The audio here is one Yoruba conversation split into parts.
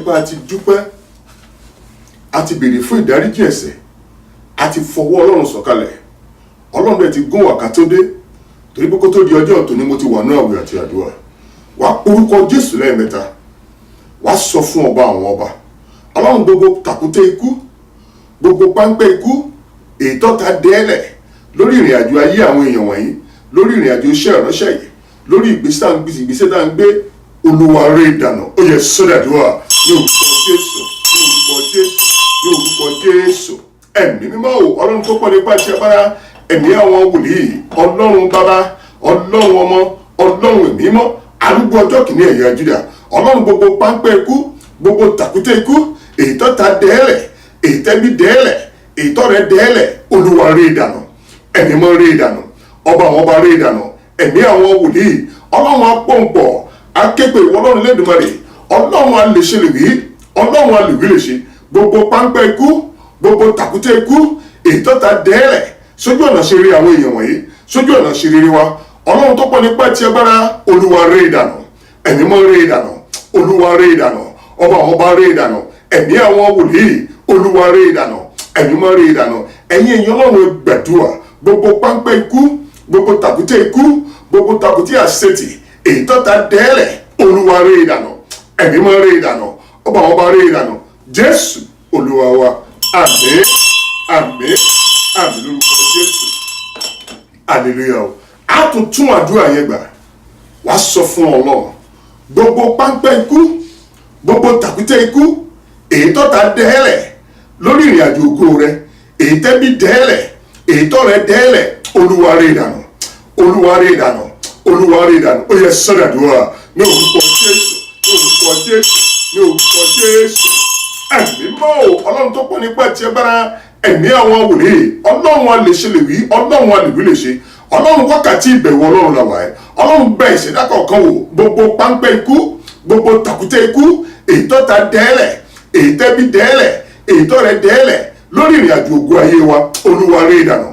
pé a ti dúpẹ́, a ti béèrè fún ìdáríjì ẹ̀ṣẹ̀, a ti fọwọ́ Ọlọ́run sọ̀kalẹ̀. Ọlọ́run dẹ̀ ti gún wá ká tó dé, torí pé kó tó di ọjọ́ ọ̀tún ni mo ti wà ní àwẹ̀ àti àdúrà. Wá orúkọ Jésù lẹ́ẹ̀mẹ́ta, wá sọ fún ọba àwọn ọba. Ọlọ́run gbogbo tàkúté ikú, gbogbo páńpẹ́ ikú, èyí tó ta dẹ́ẹ̀lẹ̀ lórí ìrìn àjò ayé àwọn èèyàn wọ̀nyí, lórí ìrìn àjò iṣẹ́ ìránṣẹ́ yìí, lórí ìgbésẹ̀ tá ń gbé, Olúwa rẹ́ ìdànù. Ó yẹ sọ́dàdúrà ní orúkọ Jésù, ní orúkọ Jésù, ní orúkọ Jésù. Ẹ̀mí mímọ́ o, Ọlọ́run tó pọ̀ nípa ti agbára, ẹ̀mí àwọn wòlíì, Ọlọ́run bàbá, Ọlọ́run ọmọ, Ọlọ́run ẹ̀mí mímọ́, arúgbó ọjọ́ kìíní ẹ̀yà Júdà. Ọlọ́run gbogbo páńpẹ́ ikú, gbogbo tàkúté ikú, èyí tó ta dẹ́ẹ̀lẹ̀, èyí tẹ́bí dẹ́ẹ̀lẹ̀, èyí tó rẹ̀ dẹ́ẹ̀lẹ̀, Olúwa rẹ́ ìdànù. Ẹ̀mí mọ́ rẹ́ ìdànù, ọba àwọn ọba rẹ́ ìdànù. Ẹ̀mí àwọn wòlíì, Ọlọ́run apọ̀npọ̀, aképe Ọlọ́run Lédùmarè, Ọlọ́run alèṣelèwí, Ọlọ́run alèwílèṣe, gbogbo páńpẹ́ ikú, gbogbo tàkúté ikú, èyí tó ta dẹ́ẹ̀lẹ̀ sójú ọ̀nà ṣe rí àwọn èèyàn wọ̀nyí, sójú ọ̀nà ṣe rírí wa. Ọlọ́run tó pọ̀ nípa ti agbára, Olúwa rẹ́ ìdànù. Ẹ̀mí mọ́ rẹ́ ìdànù, Olúwa rẹ́ ìdànù. Ọba àwọn ọba rẹ́ ìdànù. Ẹ̀mí àwọn wòlíì, Olúwa rẹ́ ìdànù. Ẹ̀mí mọ́ rẹ́ ìdànù. Ẹ̀yin èèyàn Ọlọ́run gbàdúrà, gbogbo páńpẹ́ ikú, gbogbo tàkúté ikú, gbogbo tàkúté àṣetì, èyí tó ta dẹ́ẹ̀lẹ̀, Olúwa rẹ́ ìdànù. Ẹ̀mí mọ́ rẹ́ ìdànù. Ọba àwọn ọba rẹ́ ìdànù. Jésù Olúwa wa. Àmín, àmín, àmín lórúkọ Jésù. Hallelujah. A tún àdúrà yẹn gbà. Wá sọ fún Ọlọ́run, gbogbo páńpẹ́ ikú, gbogbo tàkúté ikú, èyí tó ta dẹ́ẹ̀lẹ̀ lórí ìrìn àjò ògo rẹ, èyí tẹ́bí dẹ́ẹ̀lẹ̀, èyí tó rẹ dẹ́ẹ̀lẹ̀, Olúwa rẹ́ ìdànù. Olúwa rẹ́ ìdànù. Olúwa rẹ́ ìdànù. Ó yẹ sọ́dàdúrà ní orúkọ Jésù, ní orúkọ Jésù, ní orúkọ Jésù. Ẹ̀mí mọ́ o, Ọlọ́run tó pọ̀ nípa ti agbára, ẹ̀mí àwọn wòlíì, Ọlọ́run alèṣelèwí, Ọlọ́run alèwílèṣe, Ọlọ́run wákàtí ìbẹ̀wò Ọlọ́run làwà ẹ̀. Ọlọ́run bẹ ìṣẹ̀dá kọ̀ọ̀kan wò, gbogbo páńpẹ́ ikú, gbogbo tàkúté ikú, èyí tó ta dẹ́ẹ̀lẹ̀, èyí tẹ́bí dẹ́ẹ̀lẹ̀, èyí tó rẹ dẹ́ẹ̀lẹ̀ lórí ìrìn àjò ògo ayé wa, Olúwa rẹ́ ìdànù.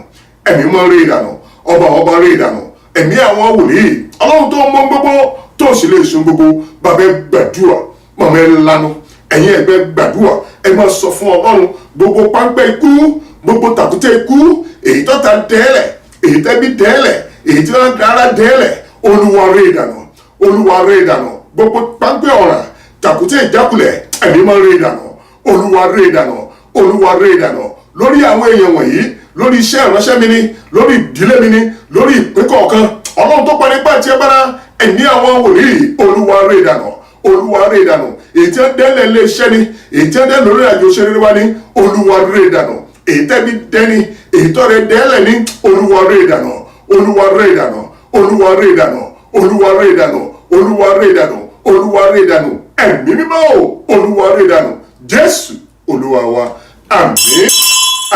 Ẹ̀mí mọ́ rẹ́ ìdànù. Ọba ọba rẹ́ ìdànù. Ẹ̀mí àwọn wòlíì, Ọlọ́run tó mọ gbogbo, tó sì lè sun gbogbo, bàbá ẹ gbàdúrà, màmá ẹ lanu, ẹ̀yin ẹgbẹ́ gbàdúrà, ẹ máa sọ fún Ọlọ́run, gbogbo páńpẹ́ ikú, gbogbo tàkúté ikú, èyí tó ta dẹ́ẹ̀lẹ̀, èyí tẹ́bí dẹ́ẹ̀lẹ̀, èyí tí wọ́n dára dẹ́ẹ̀lẹ̀, Olúwa rẹ́ ìdànù. Olúwa rẹ́ ìdànù. Gbogbo páńpẹ́ ọ̀ràn, tàkúté ìjákulẹ̀, ẹ̀mí máa rẹ́ ìdànù. Olúwa rẹ́ ìdànù. Olúwa rẹ́ ìdànù. Lórí àwọn èèyàn wọ̀nyí, lórí iṣẹ́ ìránṣẹ́ mi ni, lórí ìdílé mi ni, lórí ìpín kọ̀ọ̀kan, Ọlọ́run tó parí pẹ́ tí ẹ bára, ẹ̀mí àwọn wòlíì, Olúwa rẹ́ ìdànù. Olúwa rẹ́ ìdànù. Èyí tí wọ́n dẹ́lẹ̀ lé iṣẹ́ ni, èyí tí wọ́n dẹ́ lórí àjò òṣèré wa ni, Olúwa rẹ́ ìdànù. Èyí tẹ́bi dẹ́ni, èyí tọ́ rẹ dẹ́lẹ̀ ni, Olúwa rẹ́ ìdànù. Olúwa rẹ́ ìdànù. Olúwa rẹ́ ìdànù. Olúwa rẹ́ ìdànù. Olúwa rẹ́ ìdànù. Olúwa rẹ́ ìdànù. Ẹ̀mí mímọ́ o, Olúwa rẹ́ ìdànù. Jésù Olúwa wa. Àmín,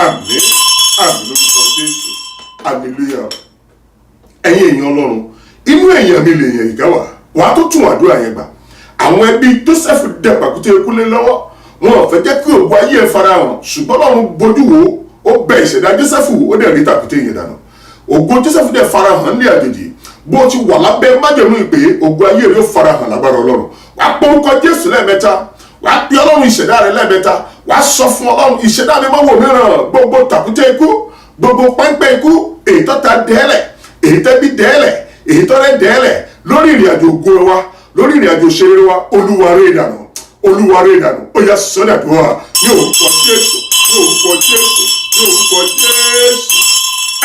àmín, àmín lórúkọ Jésù. Hallelujah. Ẹ̀yin èèyàn Ọlọ́run, inú èèyàn mi lè yàn ìgá wà, wàá tó tún àdúrà yẹn gbà. Àwọn ẹbí Jósẹ́fù dẹ̀ pàkúté ikú lé lọ́wọ́, wọn ò fẹ́ jẹ́ kí ògo ayé ẹ̀ farahàn, ṣùgbọ́n Ọlọ́run bojú wo, ó bẹ ìṣẹ̀dá Jósẹ́fù, ó dẹ̀ rí tàkúté yẹn dànù. Ògo Jósẹ́fù dẹ̀ farahàn ní àjèjì, bó ti wà lábẹ́ májẹ̀mú ìpè, ògo ayé rẹ̀ ó farahàn lágbára Ọlọ́run. Wàá pọ orúkọ Jésù lẹ́ẹ̀mẹ́ta, wàá pe Ọlọ́run ìṣẹ̀dá rẹ̀ lẹ́ẹ̀mẹ́ta, wàá sọ fún Ọlọ́run, ìṣẹ̀dá mi máa wò mìíràn, gbogbo tàkúté ikú, gbogbo páńpẹ́ ikú, èyí tó ta dẹ́ẹ̀lẹ̀, èyí tẹ́bí dẹ́ẹ̀lẹ̀, èyí tó rẹ dẹ́ẹ̀lẹ̀ lórí ìrìn àjò ògo wa, lórí ìrìn àjò òṣèré wa, Olúwa rẹ́ ìdànù. Olúwa rẹ́ ìdànù. Ó yá sọ́dàdúrà ní orúkọ Jésù, ní orúkọ Jésù, ní orúkọ Jésù.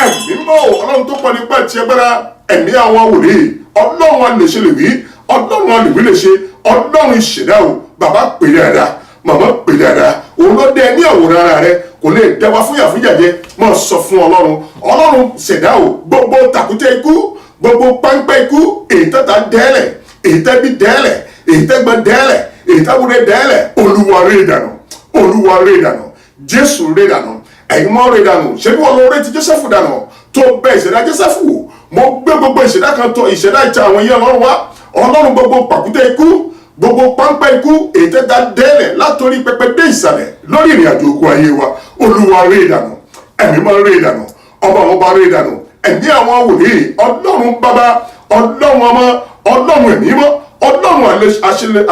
Ẹ̀mí mọ́ o, Ọlọ́run tó pọ̀ nípa ti agbára, ẹ̀mí àwọn wòlíì, Ọlọ́run alèṣelèwí, Ọlọ́run alèwílèṣe, Ọlọ́run ìṣẹ̀dá o, bàbá pè dáadáa, màmá pè dáadáa, òun ló dẹ ní àwòrán ara rẹ, kò lè dẹwà fúnyàfúnyàjẹ, máa sọ fún Ọlọ́run, Ọlọ́run ṣẹ̀dá o, gbogbo tàkúté ikú, gbogbo páńpẹ́ ikú, èyí tó ta dẹ́ẹ̀lẹ̀, èyí tẹ́bí dẹ́ẹ̀lẹ̀, èyí tẹ́gbọ́n dẹ́ẹ̀lẹ̀, èyí táwúrẹ́ dẹ́ẹ̀lẹ̀, Olúwa rẹ́ ìdànù. Olúwa rẹ́ ìdànù. Jésù rẹ́ ìdànù. Ẹ̀yin mọ́ rẹ́ ìdànù. Ṣé bí wọ́n lọ rẹ́ ti Jósẹ́fù dànù tó bẹ ìṣẹ̀dá Jósẹ́fù wò? Mo gbé gbogbo ìṣẹ̀dá kan tó ìṣẹ̀dá ìta àwọn yẹn Ọlọ́run wá. Ọlọ́run gbogbo pàkúté ikú, gbogbo páńpẹ́ ikú, èyí tẹ́ta dẹ́ẹ̀lẹ̀ látòrí pẹpẹ dé ìsàlẹ̀ lórí ìrìn àjò ògo ayé wa, Olúwa rẹ́ ìdànù. Ẹ̀mí mọ́ rẹ́ ìdànù. Ọba àwọn ọba rẹ́ ìdànù. Ẹ̀mí àwọn wòlíì, Ọlọ́run bàbá, Ọlọ́run ọmọ, Ọlọ́run ẹ̀mí mọ́, Ọlọ́run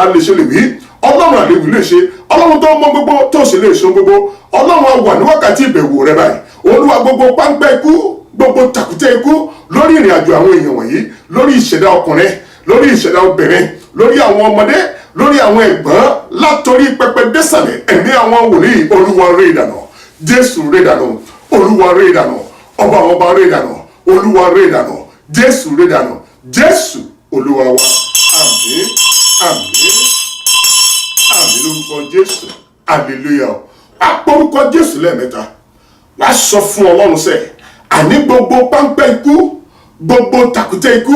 alèṣelèwí, Ọlọ́run ọlọ́run àlewì lè ṣe, ọlọ́run tó mọ gbogbo tó sì lè ṣe gbogbo, ọlọ́run wà ní wákàtí ìbẹ̀wò rẹ báyìí. Olúwa gbogbo páńpẹ́ ikú, gbogbo tàkúté ikú lórí ìrìn àjò àwọn èèyàn wọ̀nyí, lórí ìṣẹ̀dá ọkùnrin, lórí ìṣẹ̀dá obìnrin, lórí àwọn ọmọdé, lórí àwọn ẹ̀gbọ́n, látòrí pẹpẹ désàlẹ̀, ẹ̀mí àwọn wòlíì, Olúwa rẹ́ ìdànù, Jésù rẹ́ ìdànù, Olúwa rẹ́ ìdànù, ọba àwọn ọba rẹ́ ìdànù, Olúwa rẹ́ ìdànù, Jésù rẹ́ ìdànù, Jésù Olúwa wa. Àmín, àmín, àmín lórúkọ Jésù. Hallelujah. Wá porúkọ Jésù lẹ́ẹ̀mẹ́ta. Wá sọ fún Ọlọ́run sẹ́, àní gbogbo páńpẹ́ ikú, gbogbo tàkúté ikú,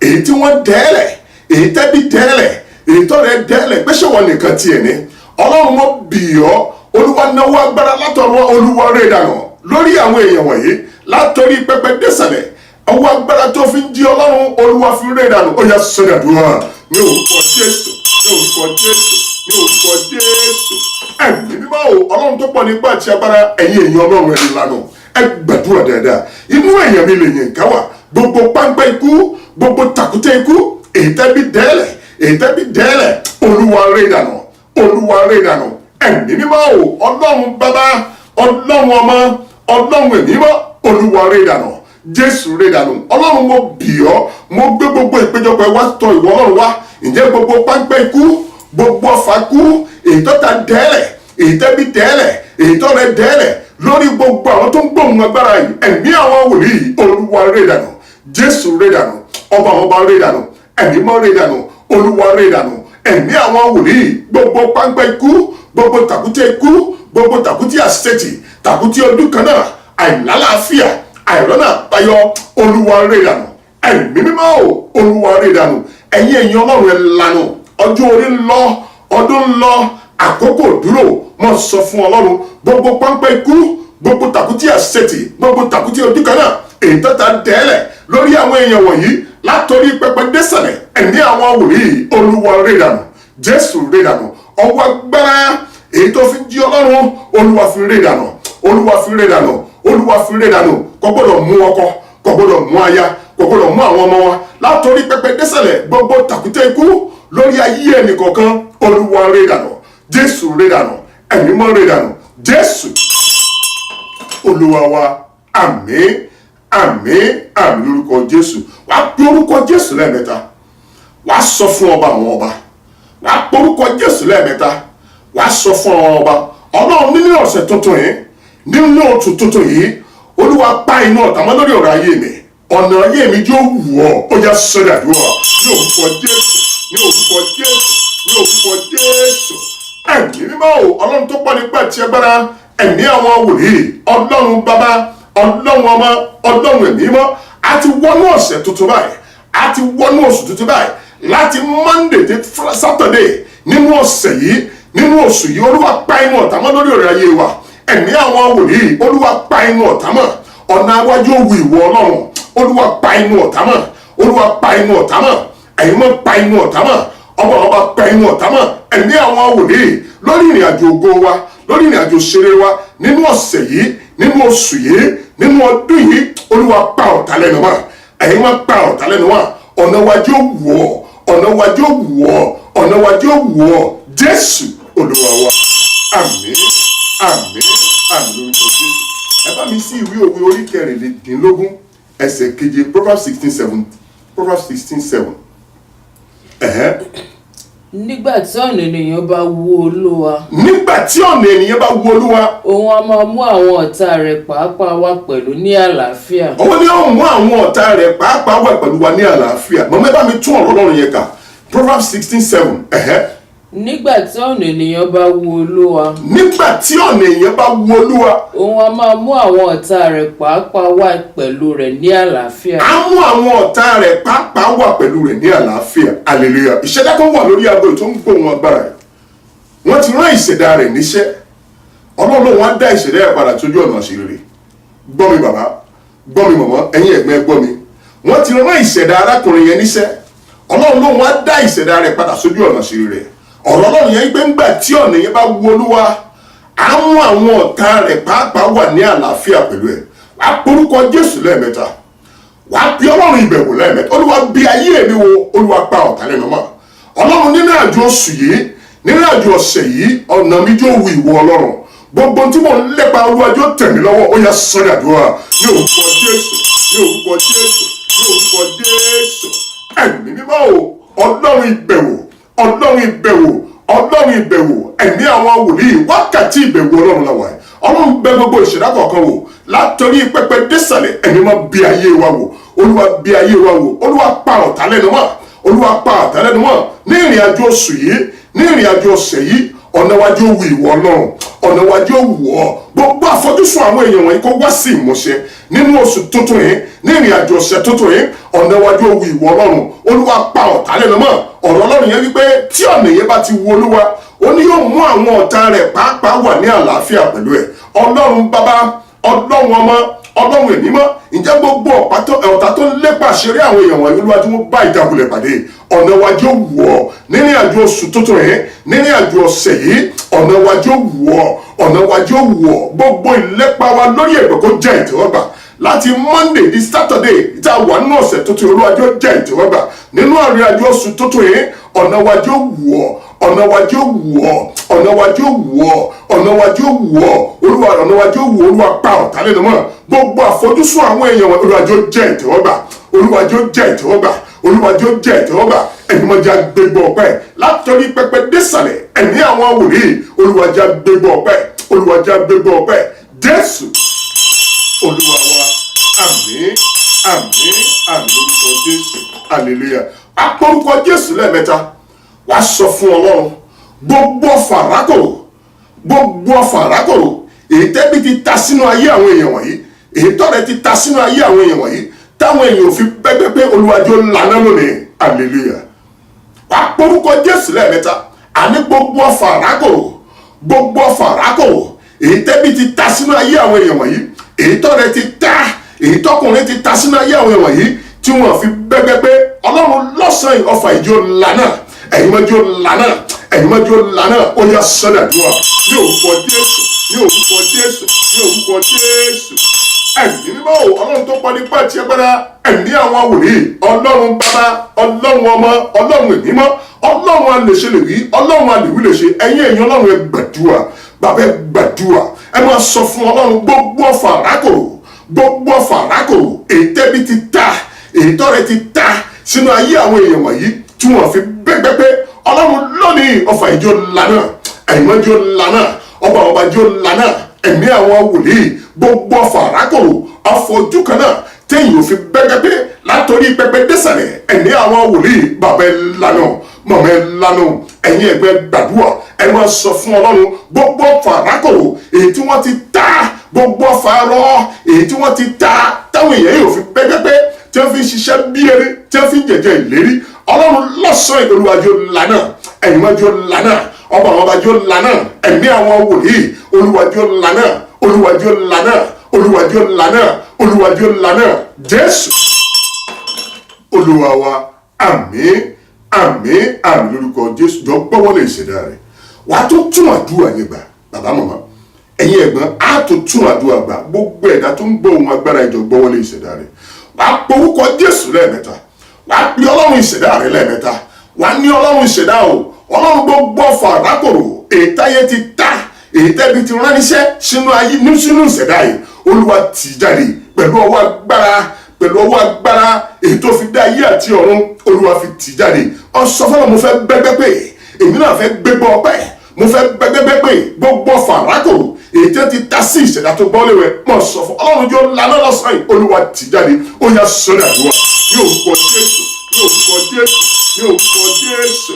èyí tí wọ́n dẹ́ẹ̀lẹ̀, èyí tẹ́bí dẹ́ẹ̀lẹ̀, èyí tọ́rẹ dẹ́ẹ̀lẹ̀, pé ṣé wọn nìkan tiẹ̀ ní. Ọlọ́run mo bì ọ́, Olúwa náwó agbára látọ̀run, Olúwa rẹ́ ìdànù lórí àwọn èèyàn wọ̀nyí, látòrí pẹpẹ désàlẹ̀. Ọwọ́ agbára tó fi ń jí Ọlọ́run, Olúwa fi rẹ́ ìdànù. Ó yá sọ́dàdúrà ní orúkọ Jésù, ní orúkọ Jésù, ní orúkọ Jésù. Ẹ̀mí mímọ́ o, Ọlọ́run tó pọ̀ nípa àti agbára, ẹ̀yin èèyàn Ọlọ́run ẹni lánà, ẹ gbàdúrà dáadáa. Inú èèyàn mi lè yẹn ká wà, gbogbo páńpẹ́ ikú, gbogbo tàkúté ikú, èyí tẹ́bí dẹ́ẹ̀lẹ̀, èyí tẹ́bí dẹ́ẹ̀lẹ̀, Olúwa rẹ́ ìdànù, Olúwa rẹ́ ìdànù. Ẹ̀mí mímọ́ o, Ọlọ́run bàbá, Ọlọ́run ọmọ, Ọlọ́run ẹ̀mí mímọ́, Olúwa rẹ́ ìdànù, Jésù rẹ́ ìdànù. Ọlọ́run mo bì ọ́, mo gbé gbogbo ìpéjọpọ̀ wá tọ̀ ìwọ Ọlọ́run wá. Ǹjẹ́ gbogbo páńpẹ́ ikú, gbogbo ọfà ikú, èyí tó ta dẹ́ẹ̀lẹ̀, èyí tẹ́bí dẹ́ẹ̀lẹ̀, èyí tó rẹ dẹ́ẹ̀lẹ̀ lórí gbogbo àwọn tó ń gbóhùn agbára yìí, ẹ̀mí àwọn wòlíì, Olúwa rẹ́ ìdànù, Jésù rẹ́ ìdànù, ọba àwọn ọba rẹ́ ìdànù, ẹ̀mí mọ́ rẹ́ ìdànù, Olúwa rẹ́ ìdànù, ẹ̀mí àwọn wòlíì, gbogbo páńpẹ́ ikú, gbogbo tàkúté ikú, gbogbo tàkúté àṣetì, tàkúté ọdún kan náà, àìlálàáfíà, àìrọ́nà àbáyọ, Olúwa rẹ́ ìdànù. Ẹ̀mí mímọ́ o, Olúwa rẹ́ ìdànù. Ẹ̀yin èèyàn Ọlọ́run ẹ lànà, ọjọ́ orí ń lọ, ọdún ń lọ, àkókò dúró. Mo sọ fún Ọlọ́run, gbogbo páńpẹ́ ikú, gbogbo tàkúté àṣetì, gbogbo tàkúté ọdún kan náà, èyí tó ta dẹ́ẹ̀lẹ̀ lórí àwọn èèyàn wọ̀nyí, látòrí pẹpẹ désàlẹ̀, ẹ̀mí àwọn wòlíì, Olúwa rẹ́ ìdànù, Jésù rẹ́ ìdànù. Ọwọ́ agbára èyí tó fi jí Ọlọ́run, Olúwa fi rẹ́ ìdànù, Olúwa fi rẹ́ ìdànù, Olúwa fi rẹ́ ìdànù. Kò gbọ́dọ̀ mú ọkọ, kò gbọ́dọ̀ mú aya, kò gbọ́dọ̀ mú àwọn ọmọ wa, látòrí pẹpẹ désàlẹ̀, gbogbo tàkúté ikú lórí ayé ẹnì kọ̀ọ̀kan, Olúwa rẹ́ ìdànù, Jésù rẹ́ ìdànù, ẹ̀mí mọ́ rẹ́ ìdànù, Jésù Olúwa wa. Àmín, àmín, àmín lórúkọ Jésù. Wá pe orúkọ Jésù lẹ́ẹ̀mẹ́ta. Wá sọ fún ọba àwọn ọba. Wá pe orúkọ Jésù lẹ́ẹ̀mẹ́ta. Wá sọ fún ọba. Ọlọ́run nínú ọ̀sẹ̀ tuntun yìí, nínú oṣù tuntun yìí, Olúwa pa iná ọ̀tá mọ́ lórí ọ̀rọ̀ ayé mi. Ọ̀nà ayé mi yóò wù ọ́. Ó yá sọ́dàdúrà ní orúkọ Jésù, ní orúkọ Jésù, ní orúkọ Jésù. Ẹ̀mí mímọ́ o, Ọlọ́run tó pọ̀ nípa ti agbára, ẹ̀mí àwọn wòlíì, Ọlọ́run bàbá, Ọlọ́run ọmọ, Ọlọ́run ẹ̀mí mímọ́, a ti wọnú ọ̀sẹ̀ tuntun báyìí, a ti wọnú oṣù tuntun báyìí, láti Monday dé Saturday nínú ọ̀sẹ̀ yìí, nínú oṣù yìí, Olúwa pa inú ọ̀tá mọ́ lórí ọ̀rọ̀ ayé wa. Ẹ̀mí àwọn wòlíì, Olúwa pa inú ọ̀tá mọ́, ọ̀nà iwájú òwú ìwọ Ọlọ́run, Olúwa pa inú ọ̀tá mọ́, Olúwa pa inú ọ̀tá mọ́, ẹ̀yin mọ́ pa inú ọ̀tá mọ́, ọba ọba pa inú ọ̀tá mọ́. Ẹ̀mí àwọn wòlíì lórí ìrìn àjò ògo wa, lórí ìrìn àjò ṣeré wa, nínú ọ̀sẹ̀ yìí, nínú oṣù yìí, nínú ọdún yìí, Olúwa pa ọ̀tá lẹ́nu mọ́, ẹ̀yin máa pa ọ̀tá lẹ́nu mọ́. Ọ̀nà iwájú òwú ọ́, ọ̀nà iwájú òwú ọ́, ọ̀nà iwájú òwú ọ́, Jésù Olúwa wa. Àmín, àmín, àmín lórúkọ Jésù. Ẹ bá mi sí ìwé òwe orí kẹrìnlélógún ẹsẹ̀ keje, Proverbs 16:7. Proverbs 16:7. Nígbà tí ọ̀nà ènìyàn bá wu Olúwa. Nígbà tí ọ̀nà ènìyàn bá wu Olúwa. Òun a máa mú àwọn ọ̀tá rẹ̀ pàápàá wá pẹ̀lú ní àlàáfíà. Òun ni ó mú àwọn ọ̀tá rẹ̀ pàápàá wá pẹ̀lú wa ní àlàáfíà. Mọ̀mọ́ ẹ bá mi tún ọ̀rọ̀ Ọlọ́run yẹn kà. Proverbs 16:7. Nígbà tí ọ̀nà ènìyàn bá wu Olúwa. Nígbà tí ọ̀nà ènìyàn bá wu Olúwa. Òun a máa mú àwọn ọ̀tá rẹ̀ pàápàá wá pẹ̀lú rẹ̀ ní àlàáfíà. A mú àwọn ọ̀tá rẹ̀ pàápàá wá pẹ̀lú rẹ̀ ní àlàáfíà. Hallelujah. Ìṣẹ̀dá tó wà lórí aago tó ń gbóhùn agbára rẹ̀. Wọ́n ti rán ìṣẹ̀dá rẹ̀ níṣẹ́. Ọlọ́run wọn á dá ìṣẹ̀dá rẹ̀ padà sójú ọ̀nà àṣírí. Gbọ́ mi bàbá, gbọ́ mi màmá, ẹ̀yin ẹ̀gbọ́n gbọ́ mi. Wọ́n ti rán ìṣẹ̀dá arákùnrin yẹn níṣẹ́. Ọlọ́run wọn á dá ìṣẹ̀dá rẹ̀ padà sójú ọ̀nà àṣírí rẹ̀. Ọ̀rọ̀ Ọlọ́run yẹn gbé ńgbà tí ọ̀nà yẹn bá wu Olúwa, á mú àwọn ọ̀tá rẹ̀ pàápàá wà ní àlàáfíà pẹ̀lú ẹ̀. Wà á porúkọ Jésù lẹ́ẹ̀mẹ́ta. Wà á pe Ọlọ́run ìbẹ̀wò lẹ́ẹ̀mẹ́ta. Olúwa bí ayé mi wo, Olúwa pa ọ̀tá lẹ́nu mọ́. Ọlọ́run nínú àjò oṣù yìí, nínú àjò ọ̀sẹ̀ yìí ọ̀nà mi jó wu ìwọ Ọlọ́run, gbogbo tí mo ń lépa Olúwa jọ̀ọ́ tẹ̀ mí lọ́wọ́, ó yá sọ́dà àdúrà ní orúkọ Jésù, ní orúkọ Jésù, ní orúkọ Jésù. Ẹ̀mí mímọ́ o, Ọlọ́run ìbẹ̀wò, Ọlọ́run ìbẹ̀wò, Ọlọ́run ìbẹ̀wò, ẹ̀mí àwọn wòlíì, wákàtí ìbẹ̀wò Ọlọ́run la wà yìí. Ọlọ́run bẹ̀ gbogbo ìṣẹ̀dá kọ̀ọ̀kan wò látọrí pẹpẹ désàlẹ̀, ẹ̀mí máa bí ayé wa wò, Olúwa bí ayé wa wò, Olúwa pa ọ̀tá lẹ́nu mọ́, Olúwa pa ọ̀tá lẹ́nu mọ́ ní ìrìn àjò oṣù yìí, ní ìrìn àjò ọ̀sẹ̀ yìí. Ọ̀nà wájú ó wu ìwọ Ọlọ́run, ọ̀nà wájú ó wù ọ́, gbogbo àfojúsùn àwọn èèyàn wọ̀nyí kó wá sí ìmúṣẹ nínú oṣù tuntun yìí, ní ìrìn àjò ọ̀sẹ̀ tuntun yìí. Ọ̀nà wájú ó wu ìwọ Ọlọ́run, Olúwa pa ọ̀tá lẹ́nu mọ́. Ọ̀rọ̀ Ọlọ́run yẹn wípé tí ọ̀nà yẹn bá ti wu Olúwa, ó ní yóò mú àwọn ọ̀tá rẹ̀ pàápàá wà ní àlàáfíà pẹ̀lú ẹ̀. Ọlọ́run bàbá, Ọlọ́run ọmọ, Ọlọ́run ẹ̀mí mọ́, ǹjẹ́ gbogbo ọ̀tá tó ń lépa àṣírí àwọn èèyàn wọ̀nyí, Olúwa tí wọ́n bá ìjákulẹ̀ pàdé. Ọ̀nà wájú ó wù ọ́ nínú àjò oṣù tuntun yìí, nínú àjò ọ̀sẹ̀ yìí. Ọ̀nà wájú ó wù ọ́, ọ̀nà wájú ó wù ọ́. Gbogbo ìlépa wa lórí ẹ̀gbẹ́ kó jẹ́ ìtẹ́wọ́gbà láti Monday di Saturday tá a wà nínú ọ̀sẹ̀ tuntun, Olúwa jọ̀ọ́ jẹ́ ìtẹ́wọ́gbà nínú àrìn àjò oṣù tuntun yìí. Ọ̀nà wájú ó wù ọ́, ọ̀nà wájú ó wù ọ́, ọ̀nà wájú ó wù ọ́, ọ̀nà wájú ó wù ọ́. Olúwa ọ̀nà wájú ó wù ọ́, Olúwa pa ọ̀tá lẹ́nu mọ́. Gbogbo àfojúsùn àwọn èèyàn wọn, Olúwa jọ̀ọ́ jẹ́ ìtẹ́wọ́gbà, Olúwa jọ̀ọ́ jẹ́ ìtẹ́wọ́gbà, Olúwa jọ̀ọ́ jẹ́ ìtẹ́wọ́gbà. Ẹ̀mí máa já gbégbó ọpẹ́ látọrí pẹpẹ désàlẹ̀, ẹ̀mí àwọn wòlíì, Olúwa já gbégbó ọpẹ́, Olúwa já gbégbó ọpẹ́. Jésù Olúwa wa, àmín, àmín, àmín lórúkọ Jésù, hallelujah. Àpọ̀rúkọ Jésù lẹ́ẹ̀mẹ́ta, wàá sọ fún Ọlọ́run gbogbo fàrákòrò, gbogbo fàrákòrò èyí tẹ́bí ti ta sínú ayé àwọn èèyàn wọ̀nyí, èyí tọ́rẹ ti ta sínú ayé àwọn èèyàn wọ̀nyí, táwọn èèyàn ò fi pẹ́pẹ́ pé Olúwa jọ̀ọ́ lànà lónìí, hallelujah. Wàá porúkọ Jésù lẹ́ẹ̀mẹ́ta, àní gbogbo fàrákòrò, gbogbo fàrákòrò èyí tẹ́bí ti ta sínú ayé àwọn èèyàn wọ̀nyí, èyí tọ́rẹ ti ta, èyí tọkùnrin ti ta sínú ayé àwọn èèyàn wọ̀nyí, tí wọ́n fi pẹ́pẹ́ pé Ọlọ́run lọ́sàn-án ọfà ìjọ lànà, ẹ̀yin máa jọ̀ọ́ lànà, ẹ̀yin máa jọ̀ọ́ lànà. Ó yá sọ́dà dùà ní orúkọ Jésù, ní orúkọ Jésù, ní orúkọ Jésù. Ẹ̀mí mímọ́ o, Ọlọ́run tó pọ̀ nípa ti agbára, ẹ̀mí àwọn wòlíì, Ọlọ́run bàbá, Ọlọ́run ọmọ, Ọlọ́run ẹ̀mí mọ́, Ọlọ́run alèṣe lè rí, Ọlọ́run alèwí lè ṣe. Ẹ̀yin èèyàn Ọlọ́run ẹ gbàdúrà, bàbá ẹ gbàdúrà, ẹ máa sọ fún Ọlọ́run gbogbo fàrákòrò, gbogbo fàrákòrò èyí tẹ́bí ti ta, èyí tọ́rẹ ti ta sínú ayé àwọn èèyàn wọ̀nyí, tí wọ́n fi bẹ́gbẹ́ pé Ọlọ́run lónìí ọfà ìjọ lànà, ẹ̀yin máa jọ̀ọ́ lànà, ọba jọ̀ọ́ lànà. Ẹ̀mí àwọn wòlíì, gbogbo fàrákòrò àfojú kan náà téèyàn ò fi bẹ́gẹ́ pé látọrí pẹpẹ désàlẹ̀, ẹ̀mí àwọn wòlíì, bàbá ẹ lànà, màmá ẹ lànà. Ẹ̀yin ẹgbẹ́ gbàdúrà, ẹ máa sọ fún Ọlọ́run gbogbo fàrákòrò èyí tí wọ́n ti ta, gbogbo fàárọ̀ èyí tí wọ́n ti ta, táwọn èèyàn yóò fi bẹ́gẹ́ pé tí wọ́n fi ń ṣiṣẹ́ bí eré, tí wọ́n fi ń jẹ̀jẹ̀ ìlérí. Ọlọ́run lọ́sàn-án Olúwa jọ̀ọ́ lànà, ẹ̀yin máa jọ̀ọ́ lànà, ọba jọ̀ọ́ lànà. Ẹ̀mí àwọn wòlíì, Olúwa jọ̀ọ́ lànà, Olúwa jọ̀ọ́ lànà, Olúwa jọ̀ọ́ lànà, Olúwa jọ̀ọ́ lànà. Jésù Olúwa wa, àmín, àmín, àmín lórúkọ Jésù. Jọ gbọ́wọ́lé ìṣẹ̀dá rẹ̀, wàá tó tún àdúrà yẹn gbà. Bàbá màmá, ẹ̀yin ẹ̀gbọ́n, á tó tún àdúrà gbà. Gbogbo ẹ̀dá tó ń gbọ́ ohùn agbára ìjọ gbọ́wọ́lé ìṣẹ̀dá rẹ̀, wàá porúkọ Jésù lẹ́ẹ̀mẹ́ta, wàá pe Ọlọ́run ìṣẹ̀dá rẹ̀ lẹ́ẹ̀mẹ́ta, wàá ní Ọlọ́run ìṣẹ̀dá o, Ọlọ́run gbogbo fàrákòrò èyí táyé ti ta, èyí tẹ́bi ti ránníṣẹ́ sínú ayé, sínú ìṣẹ̀dá yìí, Olúwa tì jáde pẹ̀lú ọwọ́ agbára, pẹ̀lú ọwọ́ agbára èyí tó fi dá ayé àti ọ̀run, Olúwa fi tì jáde. Ó sọ fún mi, mo fẹ́ bẹ́gbẹ́ pé èmi náà fẹ́ gbégbọ́ ọpẹ́, mo fẹ́ bẹ́gbẹ́ pé gbogbo fàrákòrò èyí tẹ́ ti ta sí ìṣẹ̀dá tó gbọ́ léwẹ̀, mo sọ fún Ọlọ́run jọ̀ọ́ lànà lọ́sàn-án yìí, Olúwa tì jáde. Ó yá sọ́dà àdúrà ní orúkọ Jésù, ní orúkọ Jésù, ní orúkọ Jésù.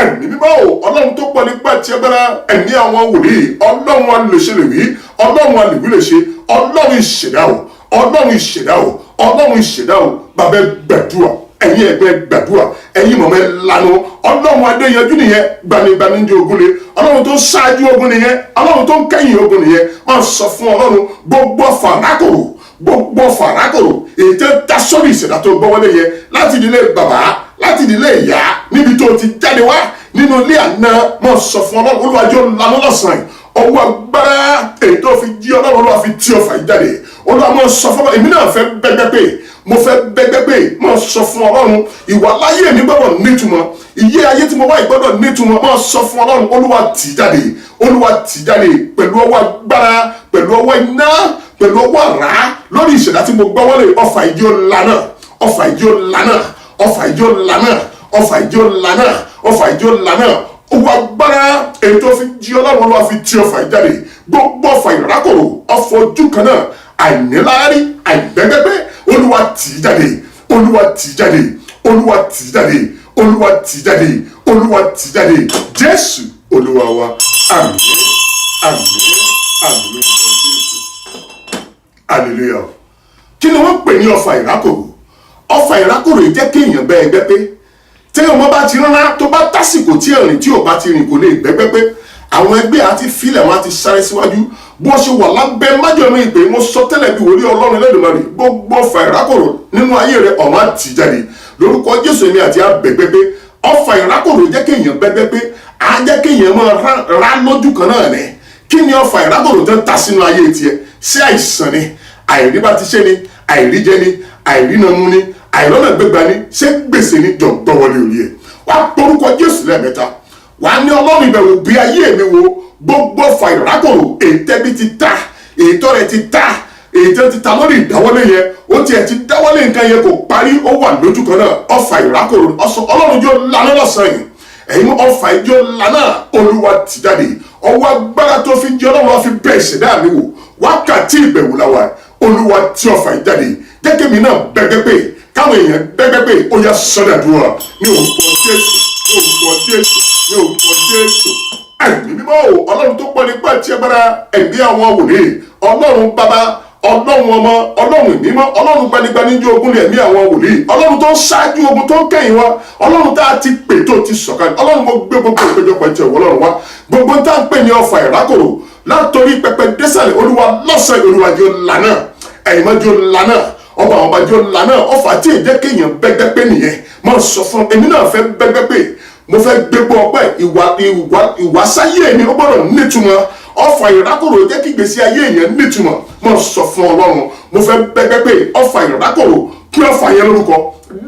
Ẹ̀mí mímọ́ o, Ọlọ́run tó pọ̀ nípa ti agbára, ẹ̀mí àwọn wòlíì, Ọlọ́run alèṣe lè rí, Ọlọ́run alèwí lè ṣe. Ọlọ́run ìṣẹ̀dá o, Ọlọ́run ìṣẹ̀dá o, Ọlọ́run ìṣẹ̀dá o. Bàbá ẹ gbàdúrà, ẹ̀yin ẹgbẹ́ gbàdúrà, ẹ̀yin mọ̀mọ́ ẹ lanu. Ọlọ́run adéyanjú nìyẹn, gbanigbani ń jẹ ogun le. Ọlọ́run tó ṣáájú ogun nìyẹn, Ọlọ́run tó ń kẹ́yìn ogun nìyẹn. Máa sọ fún Ọlọ́run gbogbo fàrákòrò, gbogbo fàrákòrò èyí tẹ́ ta sórí ìṣẹ̀dá tó gbọ́wọ́lé yẹn, láti ìdílé bàbá, láti ìdílé ìyá, níbi tó ti jáde wá nínú ilé àná. Máa sọ fún Ọlọ́run, Olúwa jọ̀ọ́ lànà lọ́sàn-án, ọwọ́ agbára èyí tó fi jí ọlọ́run olúwa fi tí ọfà yìí jáde. Olúwa máa sọ fún èmi náà fẹ́ bẹ́gbẹ́ pé mo fẹ́ bẹ́gbẹ́ pé máa sọ fún ọlọ́run ìwà láyé mi gbọ́dọ̀ nítumọ̀, ìyè ayé tí mo wá ìgbọ́dọ̀ nítumọ̀. Máa sọ fún ọlọ́run olúwa tì jáde, olúwa tì jáde pẹ̀lú ọwọ́ agbára, pẹ̀lú ọwọ́ iná, pẹ̀lú ọwọ́ àrá lórí ìṣẹ̀dá tí mo gbọ́ wọlé. Ọfà ìjó lánà, ọfà ìjó lánà, ọfà ìjó lánà, ọfà ìjó lánà, ọfà ìjó lánà. Owó agbára èyí tó fi jí ọlọ́run olúwa fi tí ọfà ìjáde. Gbogbo ọfà ìrákòrò, ọfà ojú kan náà, àìníláárí, àìgbẹ́gbẹ́gbẹ́, olúwa tì í jáde, olúwa tì í jáde, olúwa tì í jáde, olúwa tì í jáde, olúwa tì í jáde. Jésù olúwa wa, àmín, àmín, àmín lórúkọ Jésù. Hallelujah. Kí ni wọ́n pè ní ọfà ìrákòrò? Ọfà ìrákòrò yìí jẹ́ kéèyàn bẹ́ ẹgbẹ́ pé tí ọmọ bá ti rán tó bá tásìkò tí ẹ̀rìn tí ò bá ti rìn kò lè gbẹ́gbẹ́ pé àwọn ẹgbẹ́ àti filẹ̀ wọn àti sáré síwájú bó ṣe wà lábẹ́ májọ̀mú ìpè. Mo sọ tẹ́lẹ̀ bí wòlíì ọlọ́run Ẹlẹ́dùmarè, gbogbo ọfà ìrákòrò nínú ayé rẹ̀ ọ̀run á tì jáde lórúkọ Jésù. Èmi àti àbẹ̀gbẹ́ pé ọfà ìrákòrò jẹ́ kéèyàn bẹ́gbẹ́ pé á jẹ́ kéèyàn máa rá lójú kan náà ni. Kí ni ọfà ìrákòrò tó ń ta sínú ayé tiẹ̀? Ṣé àìsàn ni, àìrí bá ti ṣe ni, àìríjẹ ni, àìrínàmú ni, àìrọ́nà gbégbá ni, ṣé gbèsè ni? Jọ gbọ́wọ́lé orí ẹ̀, wàá porúkọ Jésù lẹ́ẹ̀mẹ́ta, wàá ní ọlọ́run ìbẹ̀wò bí ayé mi wo gbogbo ọfà ìrákòrò. Èyí tẹ́bí ti ta, èyí tọ́rẹ ti ta, èyí tẹ́ ti ta lórí ìdáwọ́lé yẹn, ó tiẹ̀ ti dáwọ́lé nǹkan yẹn kò parí, ó wà lójú kan náà. Ọfà ìrákòrò ọlọ́run yóò lànà lọ́sàn yìí, ẹ̀yin ọfà ìjọ lànà olúwa tì jáde. Ọwọ́ agbára tó fi jẹ́ ọlọ́run fi bẹ́ ìṣẹ̀dá mi wò, wákàtí ìbẹ̀wò làwà, olúwa tí ọfà yìí jáde. Gẹ́gẹ́ mi náà bẹ́gbẹ́ pé káwọn èèyàn bẹ́gbẹ́ pé ó yá sọ́dàdúrà ní orúkọ Jésù, ní orúkọ Jésù, ní orúkọ Jésù. Ẹ̀mí mímọ́ o, ọlọ́run tó pọ̀ nípa ti agbára, ẹ̀mí àwọn wòlíì, ọlọ́run bàbá, ọlọ́run ọmọ, ọlọ́run mímọ́, ọlọ́run gbanigbani ní ogun ní ẹ̀mí àwọn wòlíì, ọlọ́run tó ń ṣáájú ogun tó ń kẹ́yìn wa, ọlọ́run tá a ti pè tó ti sọ̀kalẹ̀. Ọlọ́run mo gbé gbogbo ìpéjọpọ̀ ìtẹ̀ wọ́ ọlọ́run wa, gbogbo tá a ń pè ní ọfà ìrákòrò látòrí pẹpẹ désàlẹ̀, olúwa lọ́sàn olúwa jẹ́ lànà, ẹ̀yìn mọ́ jẹ́ lànà, ọba àwọn ọba jẹ́ lànà. Ọfà tí èjẹ́ kéèyàn bẹ́gbẹ́ pé nìyẹn. Máa sọ fún èmi náà fẹ́ bẹ́gbẹ́ pé mo fẹ́ gbégbó ọpẹ́ ìwàsáyé mi ó gbọ́dọ̀ nítumọ̀. Ọfà ìrákòrò jẹ́ kí ìgbésí ayé yẹn nítumọ̀. Máa sọ fún ọlọ́run mo fẹ́ bẹ́gbẹ́ pé ọfà ìrákòrò kí ọfà yẹn lórúkọ,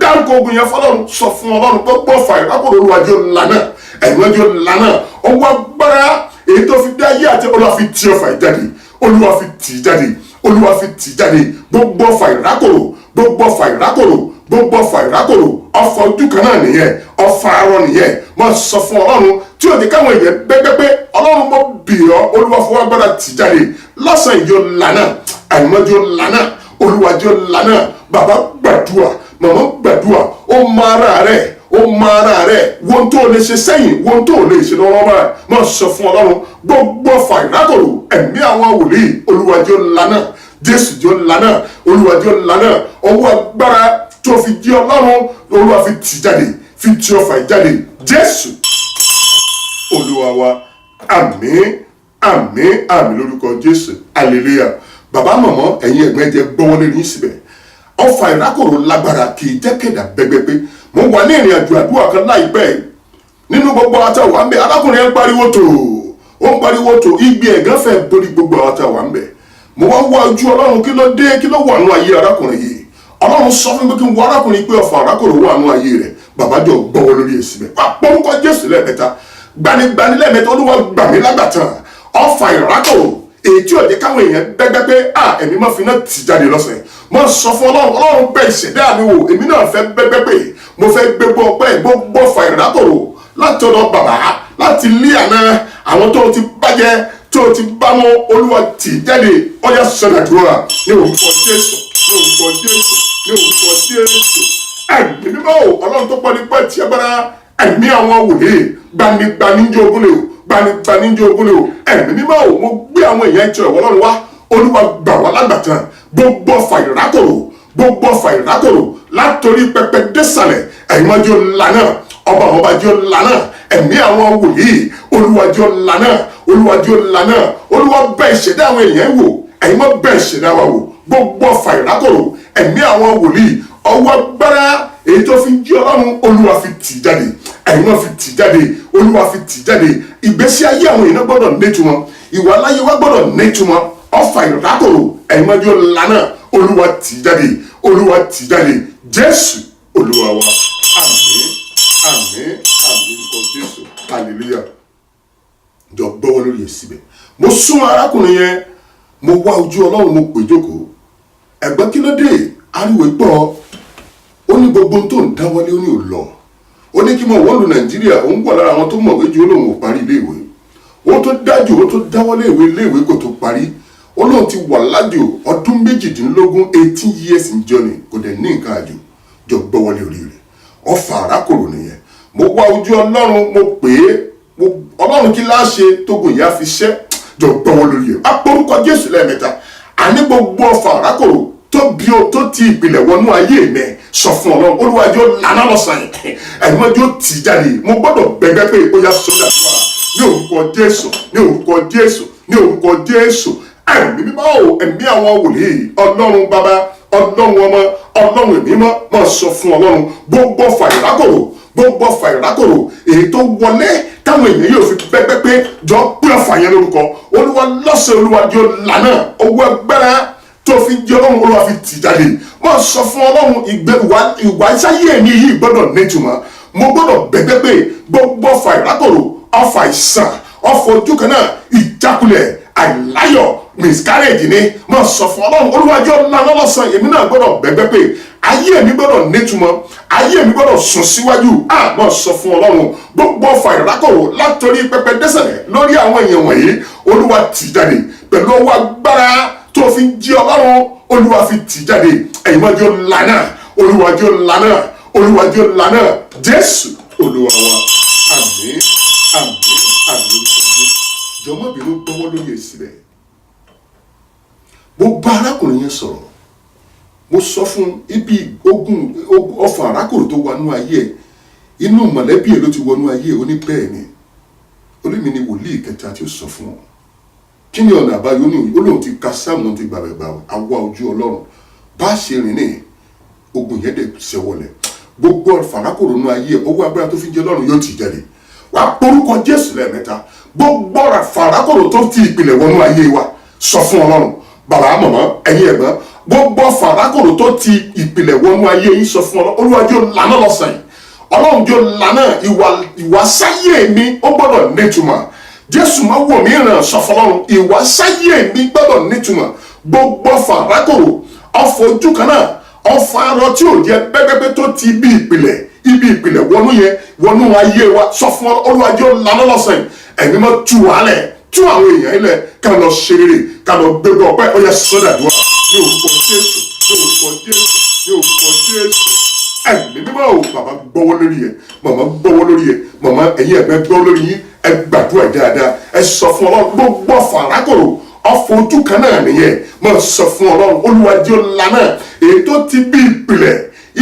dárúkọ ogun yẹn fọlọ́run, sọ fún ọlọ́run gbogbo ọfà ìrákòrò olúwa jẹ́ lànà, ẹ̀yìn jẹ́ lànà. Ọwọ́ agbára èyí tó fi dá ayé àti olúwa fi tì ọfà ìjáde, olúwa fi tì jáde, olúwa fi tì jáde. Gbogbo ọfà ìrákòrò, gbogbo ọfà ìrákòrò, gbogbo ọfà ìrákòrò, ọfà ojú kan náà nìyẹn, ọfà arọ nìyẹn. Máa sọ fún ọlọ́run tí ò ní káwọn èèyàn bẹ́gbẹ́ pé ọlọ́run mo bì ọ́, olúwa fọwọ́ agbára tì jáde. Lọ́sàn ìjọ lànà, àìmọ́jọ lànà, olúwa jọ lànà. Bàbá gbàdúrà, màmá gbàdúrà, ó mọ ara rẹ̀, ó mọ ara rẹ̀, wọ́n tó lè ṣe sẹ́yìn, wọ́n tó lè ṣe lọ́wọ́ báyìí. Máa sọ fún ọlọ́run gbogbo ọfà ìrákòrò, ẹ̀mí àwọn wòlíì, olúwa jọ lànà, Jésù jọ lànà, olúwa jọ lànà. Ọwọ́ agbára tó fi jí ọlọ́run olúwa fi tì jáde, fi tí ọfà jáde. Jésù olúwa wa, àmín, àmín, àmín lórúkọ Jésù. Hallelujah. Bàbá màmá ẹ̀yin ẹ̀gbọ́n jẹ́ gbọ́wọ́lé ní síbẹ̀. Ọfà ìrákòrò lágbára kì í jẹ́ kẹ̀dà bẹ́gbẹ́ pé mo wà ní ìrìn àjò àdúrà kan láìpẹ́ nínú gbogbo àwọn àtàwọn àmbẹ̀ arákùnrin ẹ̀ ń pariwo tó, ó ń pariwo tó, igbe ẹ̀gán fẹ́ borí gbogbo àwọn àtàwọn àmbẹ̀. Mo wá wá ojú ọlọ́run, kí ló dé, kí ló wà nínú ayé arákùnrin yìí? Ọlọ́run sọ fún mi kí n wọ arákùnrin pé ọfà ìrákòrò wà nínú ayé rẹ̀. Bàbá jọ gbọ́wọ́ lórí èsì bẹ́ẹ̀, wá pọ́nkọ́ Jésù lẹ́ẹ̀mẹ́ta, gbanigbani lẹ́ẹ̀mẹ́ta, olúwa gbà mí lágbàtàn. Ọfà ìrákòrò èyí tí ò jẹ́ káwọn èèyàn bẹ́gbẹ́ pé ẹ̀mí máa fi náà tì jáde lọ́sẹ̀. Mo sọ fún ọlọ́run, ọlọ́run bẹ ìṣẹ̀dá mi wò, èmi náà fẹ́ bẹ́gbẹ́ pé mo fẹ́ gbégbó ọpẹ́ gbogbo ọfà ìrákòrò láti ọ̀dọ̀ bàbá, láti lé àná àwọn tó ti bàjẹ́, tó ti bá mọ́, olúwa tì jáde. Ọ̀yá sọ̀dàdúrà ní orúkọ Jésù, ní orúkọ Jésù, ní orúkọ Jésù. Ẹ̀mí mímọ́ o, ọlọ́run tó pọ̀ nípa ti agbára, ẹ̀mí àwọn wòlíì, gbanigbani ń jẹ́ ogún lè o, gbanigbani ń jẹ́ ogún lè o. Ẹ̀mí mímọ́ o, mo gbé àwọn èèyàn ìtìrẹ̀ wọ́n lọ́run wá, olúwa gbà wá lágbàtàn. Gbogbo ọfà ìrákòrò, gbogbo ọfà ìrákòrò látòrí pẹpẹ désàlẹ̀, ẹ̀yin máa jẹ́ lànà, ọba àwọn ọba jẹ́ lànà, ẹ̀mí àwọn wòlíì, olúwa jẹ́ lànà, olúwa jẹ́ lànà. Olúwa bẹ̀ ìṣẹ̀dá àwọn èèyàn wò, ẹ̀yin máa bẹ̀ ìṣẹ̀dá wa wò. Gbogbo ọfà ìrákòrò, ẹ̀mí àwọn wòlíì, ọwọ́ agbára èyí tó fi jí ọlọ́run olúwa fi tì jáde, ẹ̀yin náà fi tì jáde, olúwa fi tì jáde. Ìgbésí ayé àwọn èèyàn gbọ́dọ̀ nítumọ̀, ìwà láyé wa gbọ́dọ̀ nítumọ̀. Ọfà ìrákòrò ẹ̀yin máa jọ lánà, olúwa tì jáde, olúwa tì jáde. Jésù olúwa wa. Àmín, àmín, àmín lórúkọ Jésù. Hallelujah. Jọ gbọ́wọ́ lórí ẹ̀ síbẹ̀. Mo súnmọ́ arákùnrin yẹn, mo wá ojú ọlọ́run, mo pè jókòó. Ẹ̀gbọ́n kí ló dé? Ariwo gbọ́. Ó ní gbogbo tó ń dáwọ́lé ó ní ò lọ. Ó ní kí mo wọ́n lu Nàìjíríà, òun wà lára àwọn tó mọ̀wé ju olóhùn ò parí iléèwé. Ó tó dájú, ó tó dáwọ́lé iléèwé kò tó parí. Olóhùn ti wà lájò ọdún 18 years in journey, kò dẹ̀ ní nǹkan àjò. Jọ gbọ́wọ́lé orí rẹ̀. Ọfà àrákòrò nìyẹn. Mo wá ojú ọlọ́run, mo pè é. Ọlọ́run kí láá ṣe tógun ìyá fi ṣẹ́. Jọ gbọ́wọ́ lórí rẹ̀. Apórúkọ Jésù lẹ́ẹ̀mẹ́ta. Àní gbogbo ọfà àrákòrò tó ti ìpìlẹ̀ wọnú ayé mi, sọ fún ọlọ́run, olúwa jọ̀ọ́ lànà lọ́sàn-án yìí, ẹ̀yin máa jọ̀ọ́ tì jáde. Mo gbọ́dọ̀ bẹ̀gbẹ́ pé ó yá sódà tó wà ní orúkọ Jésù, ní orúkọ Jésù, ní orúkọ Jésù. Ẹ̀mí mímọ́ o, ẹ̀mí àwọn wòlíì, ọlọ́run bàbá, ọlọ́run ọmọ, ọlọ́run ẹ̀mí mímọ́, máa sọ fún ọlọ́run gbogbo ọfà ìrákòrò, gbogbo ọfà ìrákòrò èyí tó wọlé táwọn èèyàn yóò fi pẹ́pẹ́ pé jọ pé ọfà yẹn lórúkọ, olúwa lọ́sẹ̀, olúwa jọ̀ọ́ lànà, owó agbára tó fi jẹ́ ọlọ́run, olúwa fi tì jáde. Wọ́n sọ fún ọlọ́run ìwà ìsáyé mi yìí gbọ́dọ̀ nítumọ̀. Mo gbọ́dọ̀ bẹ̀gbẹ́ pé gbogbo ọfà ìrákòrò, ọfà ìsàn, ọfà ojú kan náà, ìjákulẹ̀, àìláyọ̀, miscarriage ni. Wọ́n sọ fún ọlọ́run, olúwa jọ̀ọ́ lànà lọ́sàn, èmi náà gbọ́dọ̀ bẹ̀gbẹ́ pé ayé mi gbọ́dọ̀ nítumọ̀, ayé mi gbọ́dọ̀ sùn síwájú. Wọ́n sọ fún ọlọ́run gbogbo ọfà ìrákòrò látòrí pẹpẹ dẹ́sẹ̀lẹ̀ lórí àwọn èèyàn wọ̀nyí, olúwa tì jáde pẹ̀lú ọwọ́ agbára tó fi jí ọlọ́run, olúwa fi tì jáde. Ẹ̀yin máa jọ̀ọ́ lànà, olúwa jọ̀ọ́ lànà, olúwa jọ̀ọ́ lànà. Jésù olúwa wa. Àmín, àmín, àmín. Jọ̀mọ́ bínú gbọ́wọ́ lórí èsì rẹ̀. Mo bá arákùnrin yẹn sọ̀rọ̀, mo sọ fún ibi ogun ọfà àrákòrò tó wọnú ayé ẹ̀, inú mọ̀lẹ́bí ẹ̀ ló ti wọnú ayé ẹ̀. Ó ní bẹ́ẹ̀ ni, olómi ni wòlíì kẹta tí ó sọ fún wọn. Kí ni ọ̀nà àbáyọ ní olóhùn ti ka sáàmù ti gbàgbà àwa ojú ọlọ́run bá ṣe rìn ní ogun yẹn dẹ̀ ṣẹwọlẹ̀. Gbogbo fàrákòrò nú ayé owó agbára tó fi jẹ́ ọlọ́run yóò ti jáde. Wà á porúkọ Jésù lẹ́ẹ̀mẹ́ta. Gbogbo fàrákòrò tó ti ìpìlẹ̀ wọnú ayé wa, sọ fún ọlọ́run, bàbá màmá ẹ̀yin ẹ̀gbọ́n, gbogbo fàrákòrò tó ti ìpìlẹ̀ wọnú ayé yín, sọ fún ọlọ́run, olúwa jọ̀ọ́ lànà lọ́sàn-án yìí, ọlọ́run jọ̀ọ́ lànà. ìwà sáyé mi ó gbọ́dọ̀ nítumọ̀. Jésù máa wò mí ràn, sọ fún ọlọ́run, ìwà sáyé mi gbọ́dọ̀ nítumọ̀. Gbogbo fàrákòrò, ọfà ojú kan náà, ọfà arọ tí ò jẹ pẹ́pẹ́pẹ́ tó ti ibi ìpìlẹ̀ wọnú ayé wa, sọ fún olúwa jọ̀ọ́ lànà lọ́sàn-án. Ẹ̀mí máa tú wàhálẹ̀, tú àwọn èèyàn ilẹ̀, ká lọ ṣe rere, ká lọ gbégbé ọpẹ́. Ó yá sọ́dà dùn ní orúkọ Jésù, ní orúkọ Jésù, ní orúkọ Jésù. Ẹ̀mí mímọ́ o, bàbá gbọ́wọ́ lórí ẹ̀, màmá gbọ́wọ́ lórí ẹ̀, màmá ẹ̀yin ẹ̀gbẹ́ gbọ́wọ́ lórí yín, ẹ gbàdúrà dáadáa. Ẹ sọ fún ọlọ́run gbogbo fàrákòrò, ọfà ojú kan náà nìyẹn. Máa sọ fún ọlọ́run, olúwa jọ̀ọ́ lànà èyí tó ti bí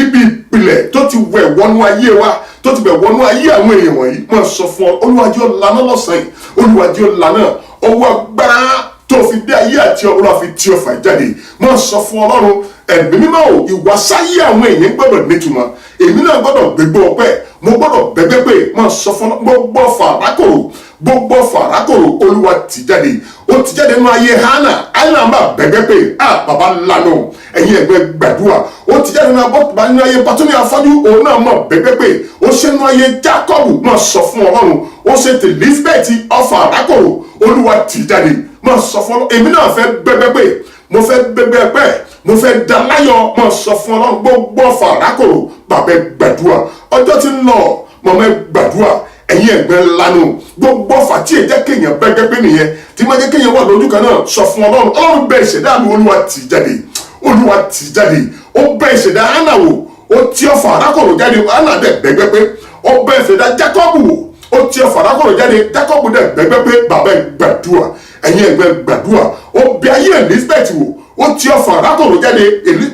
ibi ìpìlẹ̀ tó ti wẹ̀ wọnú ayé wa, tó ti wẹ̀ wọnú ayé àwọn èèyàn wọ̀nyí. Máa sọ fún ọ, olúwa jọ̀ọ́ lànà lọ́sàn-án, olúwa jọ̀ọ́ lànà. Ọwọ́ agbára tó fi dé ayé àti olúwa fi tí ọfà jáde. Máa sọ fún ọlọ́run, ẹ̀mí mímọ́ o, ìwà sáyé àwọn èèyàn gbọ́dọ̀ nítumọ̀. Èmi náà gbọ́dọ̀ gbégbé ọpẹ́, mo gbọ́dọ̀ bẹ̀gbẹ́ pé. Máa sọ fún gbogbo fàrákòrò, gbogbo fàrákòrò, olúwa tì jáde. Ó ti jáde nínú ayé Hánà máa bẹ̀gbẹ́ pé bàbá lànà, ẹ̀yin ẹ̀gbẹ́ gbàdúrà. Ó ti jáde nínú ayé Bátómì afọ́jú, òun náà máa bẹ̀gbẹ́ pé. Ó ṣe nínú ayé Jákọ́bù, máa sọ fún ọlọ́run. Ó ṣe ti Elizabeth, ọfà àrákòrò, olúwa tì jáde. Máa sọ fún ọlọ́run, èmi náà fẹ́ bẹ̀gbẹ́ pé, mo fẹ́ bẹ̀gbẹ́ pẹ́, mo fẹ́ dá láyọ̀. Máa sọ fún ọlọ́run gbogbo ọfà àrákòrò, bàbá gbàdúrà. Ọjọ́ ti ń lọ, màmá gbàdúrà. Ẹ̀yin ẹ̀gbẹ́ lanu, gbogbo ọfà tí èjẹ́ kéèyàn bẹ́gẹ́ pé nìyẹn, tí máa jẹ́ kéèyàn wà lójú kan náà, sọ fún ọlọ́run, ọlọ́run bẹ ìṣẹ̀dá mi, olúwa tì jáde, olúwa tì jáde. Ó bẹ ìṣẹ̀dá Hánà wò, ó tí ọfà àrákòrò jáde, Hánà dẹ̀ bẹ́gbẹ́ pé. Ó bẹ ìṣẹ̀dá Jákọ́bù wò, ó tí ọfà àrákòrò jáde, Jákọ́bù dẹ̀ bẹ́gbẹ́ pé. Bàbá gbàdúrà, ẹ̀yin ẹ̀gbẹ́ gbàdúrà. Ó bẹ ayé Elizabeth wò, ó tí ọfà àrákòrò jáde,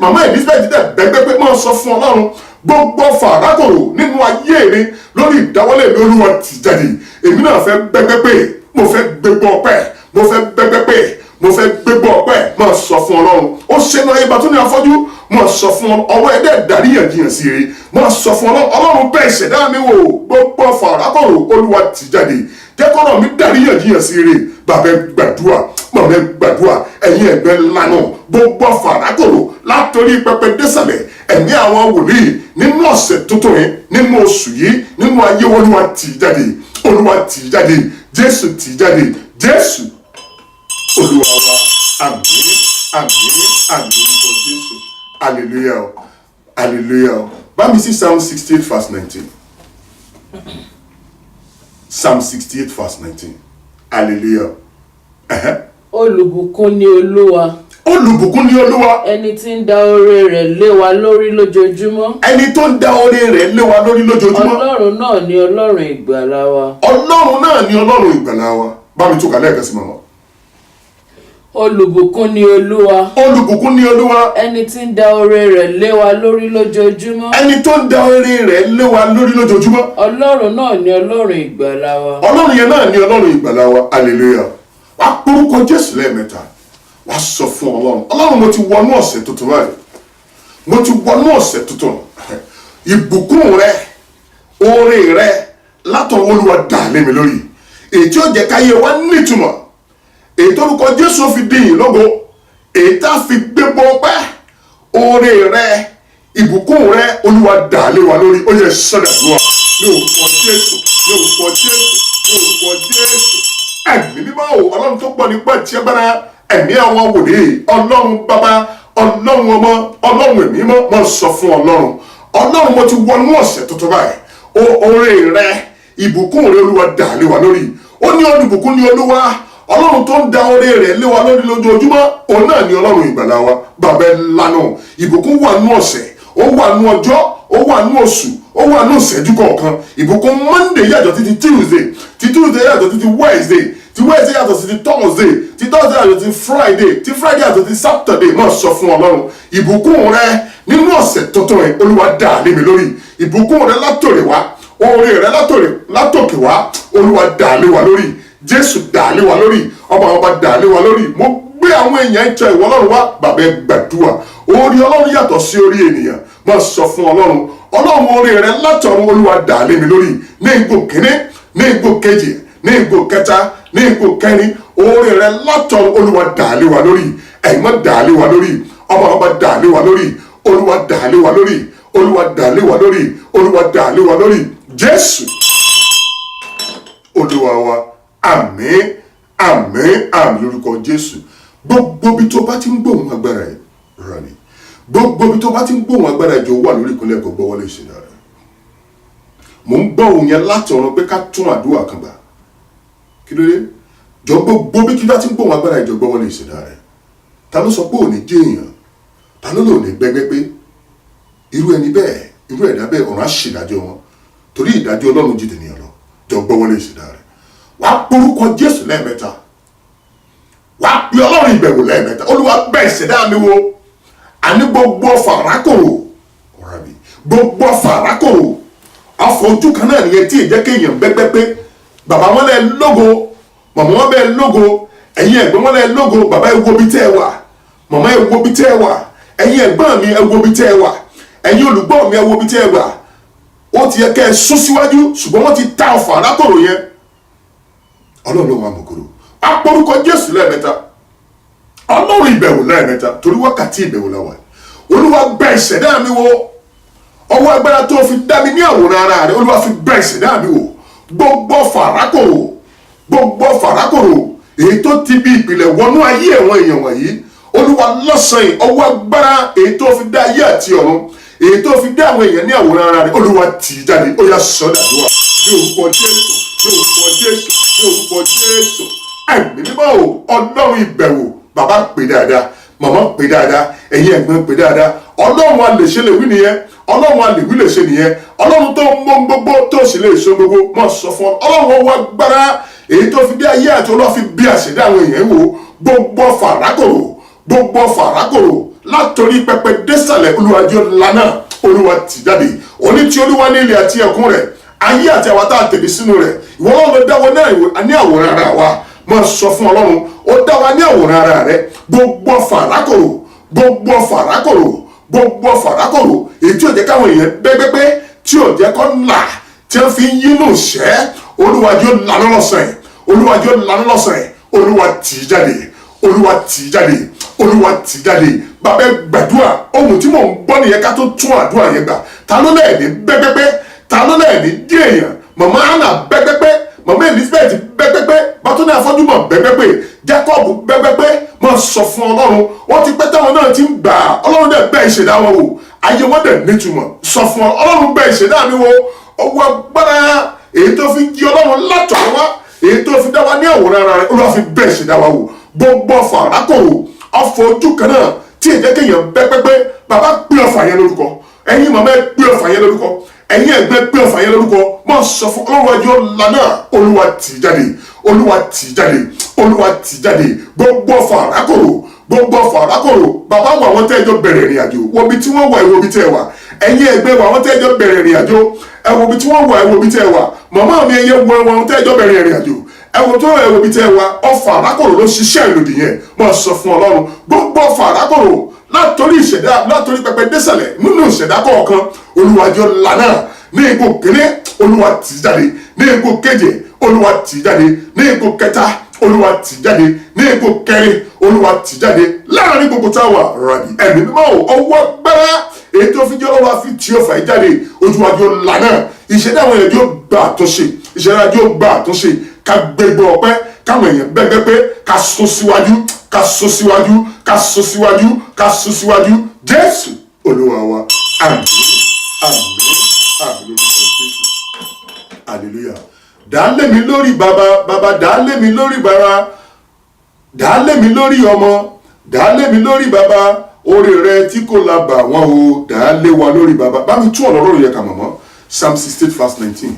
màmá Elizabeth dẹ̀ bẹ́gbẹ́ pé. Máa sọ fún ọlọ́run gbogbo fàrákòrò nínú ayé mi, lórí ìdáwọ́lé mi, olúwa tì jáde. Èmi náà fẹ́ bẹ́gbẹ́ pé, mo fẹ́ gbégbọ́ ọpẹ́, mo fẹ́ bẹ́gbẹ́ pé, mo fẹ́ gbégbọ́ ọpẹ́. Máa sọ fún ọlọ́run. Ó ṣe nínú ayé Bátómì afọ́jú, mo sọ fún ọwọ́ ẹ̀dẹ́ ìdáríyànjiyàn sí rere, mo sọ fún ọlọ́run bẹ́ẹ̀ ìṣẹ̀dá mi wò, gbogbo ọfà àrákòrò olúwa tì jáde, jẹ́ kọ́nà mi dáríyànjiyàn sí rere. Bàbá gbàdúrà, màmá gbàdúrà, ẹ̀yin ẹ̀gbẹ́ lánàá, gbogbo ọfà àrákòrò látòrí pẹpẹ désàlẹ̀, ẹ̀mí àwọn wòlíì nínú ọ̀sẹ̀ tuntun yìí, nínú oṣù yìí, nínú ayé olúwa tì jáde, olúwa tì jáde, Jésù tì jáde, Jésù olúwa wa. Àmín, àmín, àmín lórúkọ Jésù. Hallelujah, hallelujah. Bá mi sí Psalm 68 verse 19. Psalm 68 verse 19. Hallelujah. Olùbùkún ni Olúwa. Olùbùkún ni Olúwa. Ẹni tí ń dá oore rẹ̀ lé wa lórí lójoojúmọ́. Ẹni tó ń dá oore rẹ̀ lé wa lórí lójoojúmọ́. Ọlọ́run náà ni Ọlọ́run ìgbàlà wa. Ọlọ́run náà ni Ọlọ́run ìgbàlà wa. Bá mi tún kà lẹ́ẹ̀kan sí màmá. Olùbùkún ni Olúwa. Olùbùkún ni Olúwa. Ẹni tí ń dá oore rẹ̀ lé wa lórí lójoojúmọ́. Ẹni tó ń dá oore rẹ̀ lé wa lórí lójoojúmọ́. Ọlọ́run náà ni Ọlọ́run ìgbàlà wa. Ọlọ́run yẹn náà ni Ọlọ́run ìgbàlà wa. Hallelujah. Wá porúkọ Jésù lẹ́ẹ̀mẹ́ta. Wá sọ fún Ọlọ́run. Ọlọ́run, mo ti wọnú ọ̀sẹ̀ tuntun báyìí. Mo ti wọnú ọ̀sẹ̀ tuntun. Ìbùkún rẹ, oore rẹ látọ̀wọ́ Olúwa dà lé mi lórí. Èyí tí ó jẹ́ káyé wa nítumọ̀. Èyí tó lórúkọ Jésù fi dín yìí lógo. Èyí tá fi gbé bọ́ pẹ́. Oore rẹ, ìbùkún rẹ, Olúwa dà lé wa lórí. Ó yẹ sọ́dàdúrà ní orúkọ Jésù, ní orúkọ Jésù, ní orúkọ Jésù. Ẹ̀mí mímọ́ o, Ọlọ́run tó pọ̀ nípa tí agbára, ẹ̀mí àwọn wòlíì, Ọlọ́run bàbá, Ọlọ́run ọmọ, Ọlọ́run ẹ̀mí mímọ́, mo sọ fún Ọlọ́run. Ọlọ́run, mo ti wọnú ọ̀sẹ̀ tuntun báyìí. Oore rẹ, ìbùkún rẹ, Olúwa dà lé wa lórí. Ó ní olùbùkún ni Olúwa. Ọlọ́run tó ń dá oore rẹ̀ lé wa lórí lójoojúmọ́, òun náà ni Ọlọ́run ìgbàlà wa. Bàbá lánàá, ìbùkún wà nú ọ̀sẹ̀, ó wà nú ọjọ́, ó wà nú oṣù, ó wà nú ìṣẹ́jú kọ̀ọ̀kan. Ìbùkún Monday yàtọ̀ títí Tuesday, tí Tuesday yàtọ̀ títí Wednesday, tí Wednesday yàtọ̀ sí ti Thursday, tí Thursday yàtọ̀ sí Friday, tí Friday yàtọ̀ sí Saturday. Máa sọ fún Ọlọ́run, ìbùkún rẹ nínú ọ̀sẹ̀ tuntun rẹ, Olúwa dà lé mi lórí. Ìbùkún rẹ látòrè wá, oore rẹ látòkè wá, Olúwa dà lé wa lórí. Jésù dà lé wa lórí, ọba dà lé wa lórí. Mo gbé àwọn èèyàn jẹ ìwọ Ọlọ́run wá, bàbá ẹ gbàdúrà. Oore Ọlọ́run yàtọ̀ sí orí ènìyàn. Máa sọ fún Ọlọ́run, Ọlọ́run oore rẹ látọ̀run, Olúwa dà lé mi lórí. Ní ipò kíní, ní ipò kejì, ní ipò kẹta, ní ipò kẹrin, oore rẹ látọ̀run, Olúwa dà lé wa lórí. Ẹ̀yin má dà lé wa lórí, ọba dà lé wa lórí, Olúwa dà lé wa lórí, Olúwa dà lé wa lórí, Olúwa dà lé wa lórí. Jésù Olúwa wa. Àmín, àmín, àmín lórúkọ Jésù. Gbogbo bí tó bá ti ń gbóhùn agbára ẹ̀ rà ní. Gbogbo bí tó bá ti ń gbóhùn agbára ẹ̀ jọ wà lórí ìpínlẹ̀ ẹ̀kọ́ gbọ́wọ́lé ìṣẹ̀dá rẹ̀. Mò ń gbọ́ òun yẹn láti ọ̀run pé ká tún àdúrà kan gbà. Kí ló dé? Jọ gbogbo bí kí bá ti ń gbóhùn agbára ẹ̀ jọ gbọ́wọ́lé ìṣẹ̀dá rẹ̀. Ta ló sọ pé òní jẹ́ èèyàn? Ta ló lò ní gbẹgbẹ́ pé irú ẹni bẹ́ẹ̀, irú ẹ̀dá bẹ́ẹ̀ ọ̀run á ṣèdájọ́ wọn. Torí ìdájọ́ Ọlọ́run jù tènìyàn lọ. Jọ gbọ́wọ́lé ìṣẹ̀dá rẹ̀. Wàá porúkọ Jésù lẹ́ẹ̀mẹ́ta. Wàá pe Ọlọ́run ìbẹ̀wò lẹ́ẹ̀mẹ́ta. Olúwa bẹ̀ ìṣẹ̀dá mi wò. Àní gbogbo ọfà àrákòrò, ọ̀rọ̀ mi, gbogbo ọfà àrákòrò, ọfà ojú kan náà nìyẹn tí ìjẹ́ kéèyàn bẹ́gbẹ́ pé bàbá wọn lẹ lógo, màmá wọn bẹ lógo, ẹ̀yin ẹ̀gbọ́n wọn lẹ lógo, bàbá ẹ wo bí tẹ́ ẹ wà, màmá ẹ wo bí tẹ́ ẹ wà, ẹ̀yin ẹ̀gbọ́n mi ẹ wo bí tẹ́ ẹ wà, ẹ̀yin olùgbọ́ mi ẹ wo bí tẹ́ ẹ wà. Ó ti yẹ kẹ́ ẹ sún síwájú, ṣùgbọ́n wọ́n ti ta ọfà àrákòrò yẹn. Ọlọ́run ló máa mọ̀ kúrò. Á porúkọ Jésù lẹ́ẹ̀mẹ́ta. Ọlọ́run ìbẹ̀wò lẹ́ẹ̀mẹ́ta, torí wákàtí ìbẹ̀wò la wà. Olúwa bẹ̀ ìṣẹ̀dá mi wò. Ọwọ́ agbára tó fi dá mi ní àwòrán ara rẹ̀, Olúwa fi bẹ̀ ìṣẹ̀dá mi wò. Gbogbo fàrákòrò, gbogbo fàrákòrò, èyí tó ti bí ìpìlẹ̀ wọnú ayé ẹ̀wọ̀n èèyàn wọ̀nyí. Olúwa lọ́sàn-án ọwọ́ agbára èyí tó fi dá ayé àti ọ̀run, èyí tó fi dá àwọn èèyàn ní àwòrán ara rẹ̀, Olúwa tì í jáde. Ó yá sọ́dàdúrà ní orúkọ Jésù, ní orúkọ Jésù, ní orúkọ Jésù. Ẹ̀mí mímọ́ o, Ọlọ́run ìbẹ̀wò, bàbá pè dáadáa, màmá pè dáadáa, ẹ̀yin ẹ̀gbọ́n pè dáadáa. Ọlọ́run a lè ṣe lè wí nìyẹn, Ọlọ́run a lè wí lè ṣe nìyẹn. Ọlọ́run tó mọ gbogbo tó sì lè ṣe gbogbo, mọ̀ sọ fún ọ. Ọlọ́run ọwọ́ agbára èyí tó fi dé ayé àti Olúwa fi bí àṣẹdá àwọn èèyàn wò. Gbogbo fàrákòrò, gbogbo fàrákòrò látòrí pẹpẹ désàlẹ̀, Olúwa jẹ́ lánà, Olúwa tì jáde. Òní tí Olúwa ní ilẹ̀ àti ẹ̀kún rẹ̀, ayé àti àwọn tá a tẹ̀lé sínú rẹ̀. Ìwọ Ọlọ́run ló dá wọn ní àwòrán ara wa. Máa sọ fún Ọlọ́run, ó dá wa ní àwòrán ara rẹ̀. Gbogbo fàrákòrò, gbogbo fàrákòrò, gbogbo ọfà àrákòrò èyí tí ò jẹ́ káwọn èèyàn bẹ́gbẹ́gbẹ́ tí ò jẹ́ kó là tí wọ́n fi ń yínú ìṣẹ́ olúwa jọ̀ọ́ lànà lọ́sàn-án olúwa jọ̀ọ́ lànà lọ́sàn-án olúwa tì í jáde olúwa tì í jáde olúwa tì í jáde bàbá gbàdúrà ohun tí mò ń gbọ́ nìyẹn ká tó tún àdúrà yẹn gbà ta ló lẹ́ẹ̀ni bẹ́gbẹ́gbẹ́ ta ló lẹ́ẹ̀ni dí èèyàn màmá Hánà bẹ́gbẹ́gbẹ́ màmá Elizabeth bẹ́gbẹ́gbẹ́ bàtúndé afọ́júmọ̀ bẹ́gbẹ́gbẹ́ Jacob bẹ́gbẹ́gbẹ́ máa sọ fún ọlọ́run wọ́n ti pẹ́ táwọn náà ti ń gbà ọlọ́run dẹ̀ bẹ́ ìṣẹ̀dá wọn wò ayé wọn dẹ̀ nítumọ̀ sọ fún ọlọ́run bẹ́ ìṣẹ̀dá mi wò ọwọ́ agbára èyí tó fi jí ọlọ́run látọ̀ wá èyí tó fi dá wa ní àwòrán ara rẹ̀ olúwa fi bẹ́ ìṣẹ̀dá wa wò gbogbo ọfà àrákòrò ọfà ojú kan náà tí èjẹ́ kéèyàn bẹ́gbẹ́gbẹ́ bàbá pé ọfà yẹn lórúkọ ẹ̀yin màmá ẹ pé ọfà yẹn lórúkọ ẹ̀yin ẹ̀gbẹ́ pé ọfà yẹn lórúkọ máa sọ fún ọlọ́run ẹjọ́ lànà olúwa tì í jáde olúwa tì í jáde olúwa tì í jáde gbogbo ọfà àrákòrò gbogbo ọfà àrákòrò bàbá wà wọn tẹ́jọ́ bẹ̀rẹ̀ ìrìn àjò wo bí tí wọ́n wà ìwo bí tẹ́ wà ẹ̀yin ẹ̀gbẹ́ wà wọn tẹ́jọ́ bẹ̀rẹ̀ ìrìn àjò ẹ wo bí tí wọ́n wà ìwo bí tẹ́ wà màmá mi ẹ̀yẹ wọ wọn tẹ́jọ́ bẹ̀rẹ̀ ìrìn àjò ẹ wo tó ẹ wo bí tẹ́ wà ọfà àrákòrò ló ṣiṣẹ́ ìlòdì yẹn máa sọ fún ọlọ́run gbogbo ọfà àrákòrò látòrí ìṣẹ̀dá látòrí pẹpẹ désàlẹ̀ nínú ìṣẹ̀dá kọ̀ọ̀kan olúwa jọ̀ọ́ lànà ní ipò kéré olúwa tì í jáde ní ipò keje olúwa tì í jáde ní ipò kẹta olúwa tì í jáde ní ipò kẹrin olúwa tì í jáde láàrin gbogbo táwa ràbí ẹ̀mí mímọ́ ọwọ́ gbẹ́rẹ́ èyí tó fi jẹ́ ọlọ́wà fi tí ó fà í jáde olúwa jọ̀ọ́ lànà ìṣẹ̀dá àwọn èèyàn yóò gbà àtúnṣe ìṣẹ̀dá yóò gbà àtúnṣe ká gbégbé ọpẹ́ káwọn èèyàn bẹ́gbẹ́ pé ká sún síwájú ká sún síwájú ká sún síwájú ká sún síwájú jésù olúwa wa àmín àmín àmín lórúkọ jésù hallelujah dálé mi lórí bàbá dálé mi lórí bàbá dálé mi lórí ọmọ dálé mi lórí bàbá orí rẹ tí kò la bà wọn o dálé wa lórí bàbá bá mi tún ọ̀nà lórí yẹ ká mọ̀mọ́ psalm 68 verse 19.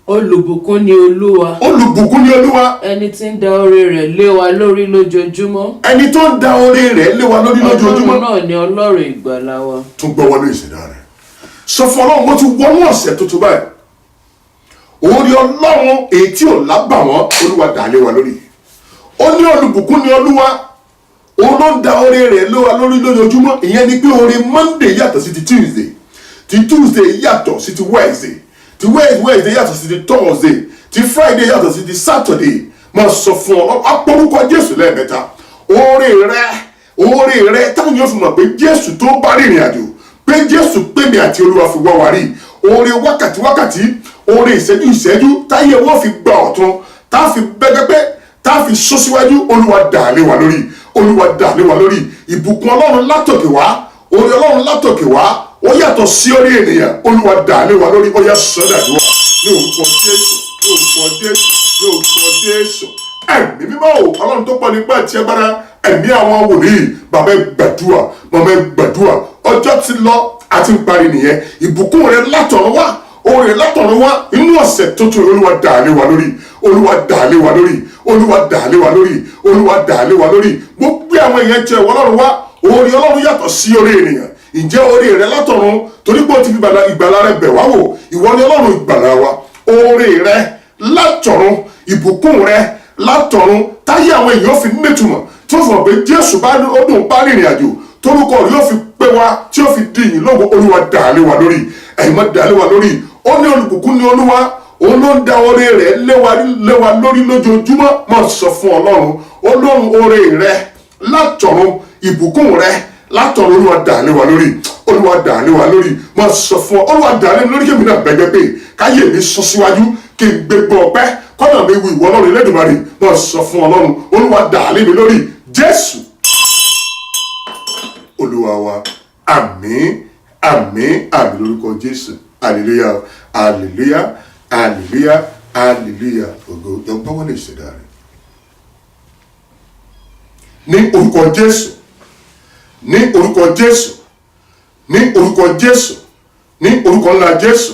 Olùbùkún ni Olúwa. Olùbùkún ni Olúwa. Ẹni tí ń da oore rẹ̀ lé wa lórí lójoojúmọ́. Ẹni tó ń da oore rẹ̀ lé wa lórí lójoojúmọ́. Ọlọ́run náà ni Ọlọ́run ìgbàlà wa. Tún gbọ́ wọnú ìṣẹ̀dá rẹ̀. Sọ fún Ọlọ́run mo ti wọnú ọ̀sẹ̀ tuntun báyìí. Oore Ọlọ́run èyí tí ò lábàwọ́n Olúwa dà lé wa lórí. Ó ní olùbùkún ni Olúwa. Òun ló ń da oore rẹ̀ lé wa lórí lójoojúmọ́. Ìyẹn ni pé oore Monday yàtọ̀ sí ti Tuesday. Ti Tuesday yàtọ̀ sí ti Wednesday. Ti Wednesday yàtọ̀ sí ti Thursday. Ti Friday yàtọ̀ sí ti Saturday. Máa sọ fún ọ apórúkọ Jésù lẹ́ẹ̀mẹ́ta. Oore rẹ táwọn yóò fi mọ̀ pé Jésù tó bá rìnrìn àjò. Pé Jésù pè mí àti Olúwa fi wá wa rí. Oore wákàtí. Oore ìṣẹ́jú táyé wọ́n fi gba ọ̀tun. Tá a fi bẹ́gbẹ́pẹ́. Tá a fi sún síwájú. Olúwa dà lé wa lórí. Olúwa dà lé wa lórí. Ìbùkún Ọlọ́run látòkè wá. Oore Ọlọ́run látòkè wá. Ó yàtọ̀ sí orí ènìyàn. Olúwa dà lé wa lórí. Ó yá sọ́dàdúrà ní orúkọ Jésù ní orúkọ Jésù ní orúkọ Jésù. Ẹ̀mí mímọ́ o Ọlọ́run tó pọ̀ nípa ti agbára ẹ̀mí àwọn wòlíì bàbá gbàdúrà màmá gbàdúrà ọjọ́ ti lọ àti ń parí nìyẹn. Ìbùkún rẹ látọ̀run wá oore látọ̀run wá inú ọ̀sẹ̀ tuntun Olúwa dà lé wa lórí. Olúwa dà lé wa lórí. Olúwa dà lé wa lórí. Olúwa dà lé wa lórí. Gbogbo àwọn èèyàn jẹ́ Ọlọ́run wá oore Ọlọ́run yàtọ̀ sí orí ènìyàn. Ǹjẹ́ oore rẹ látọ̀run torí pé o ti fi ìgbàlà rẹ bẹ̀ wá wò ìwọ ni Ọlọ́run ìgbàlà wa oore rẹ látọ̀run ìbùkún rẹ látọ̀run táyé àwọn èèyàn fi nítumọ̀ tí ó fọ̀ pé Jésù bá ọdún bá rìnrìn àjò torúkọ rẹ yóò fi pé wa tí ó fi di ìyìn lógo Olúwa dà lé wa lórí ẹ̀yin má dà lé wa lórí ó ní olùbùkún ni Olúwa òun ló ń da oore rẹ lé wa lórí lójoojúmọ́ máa sọ fún Ọlọ́run oore rẹ látọ̀run ìbùkún rẹ látọ̀run Olúwa dà lé wa lórí Olúwa dà lé wa lórí máa sọ fún Olúwa dà lé lórí kí èmi náà bẹ́gbẹ́ pé káyé mi sọ síwájú kí n gbégbó ọpẹ́ kọ́nà mi wù ìwọ Ọlọ́run Elédùmarè máa sọ fún Ọlọ́run Olúwa dà lé mi lórí Jésù Olúwa wa àmín àmín àmín lórúkọ Jésù hallelujah hallelujah hallelujah hallelujah ògo ẹgbẹ́ wọn lè ṣẹ̀dá rẹ̀ ní orúkọ Jésù ní orúkọ Jésù ní orúkọ Jésù ní orúkọ ńlá Jésù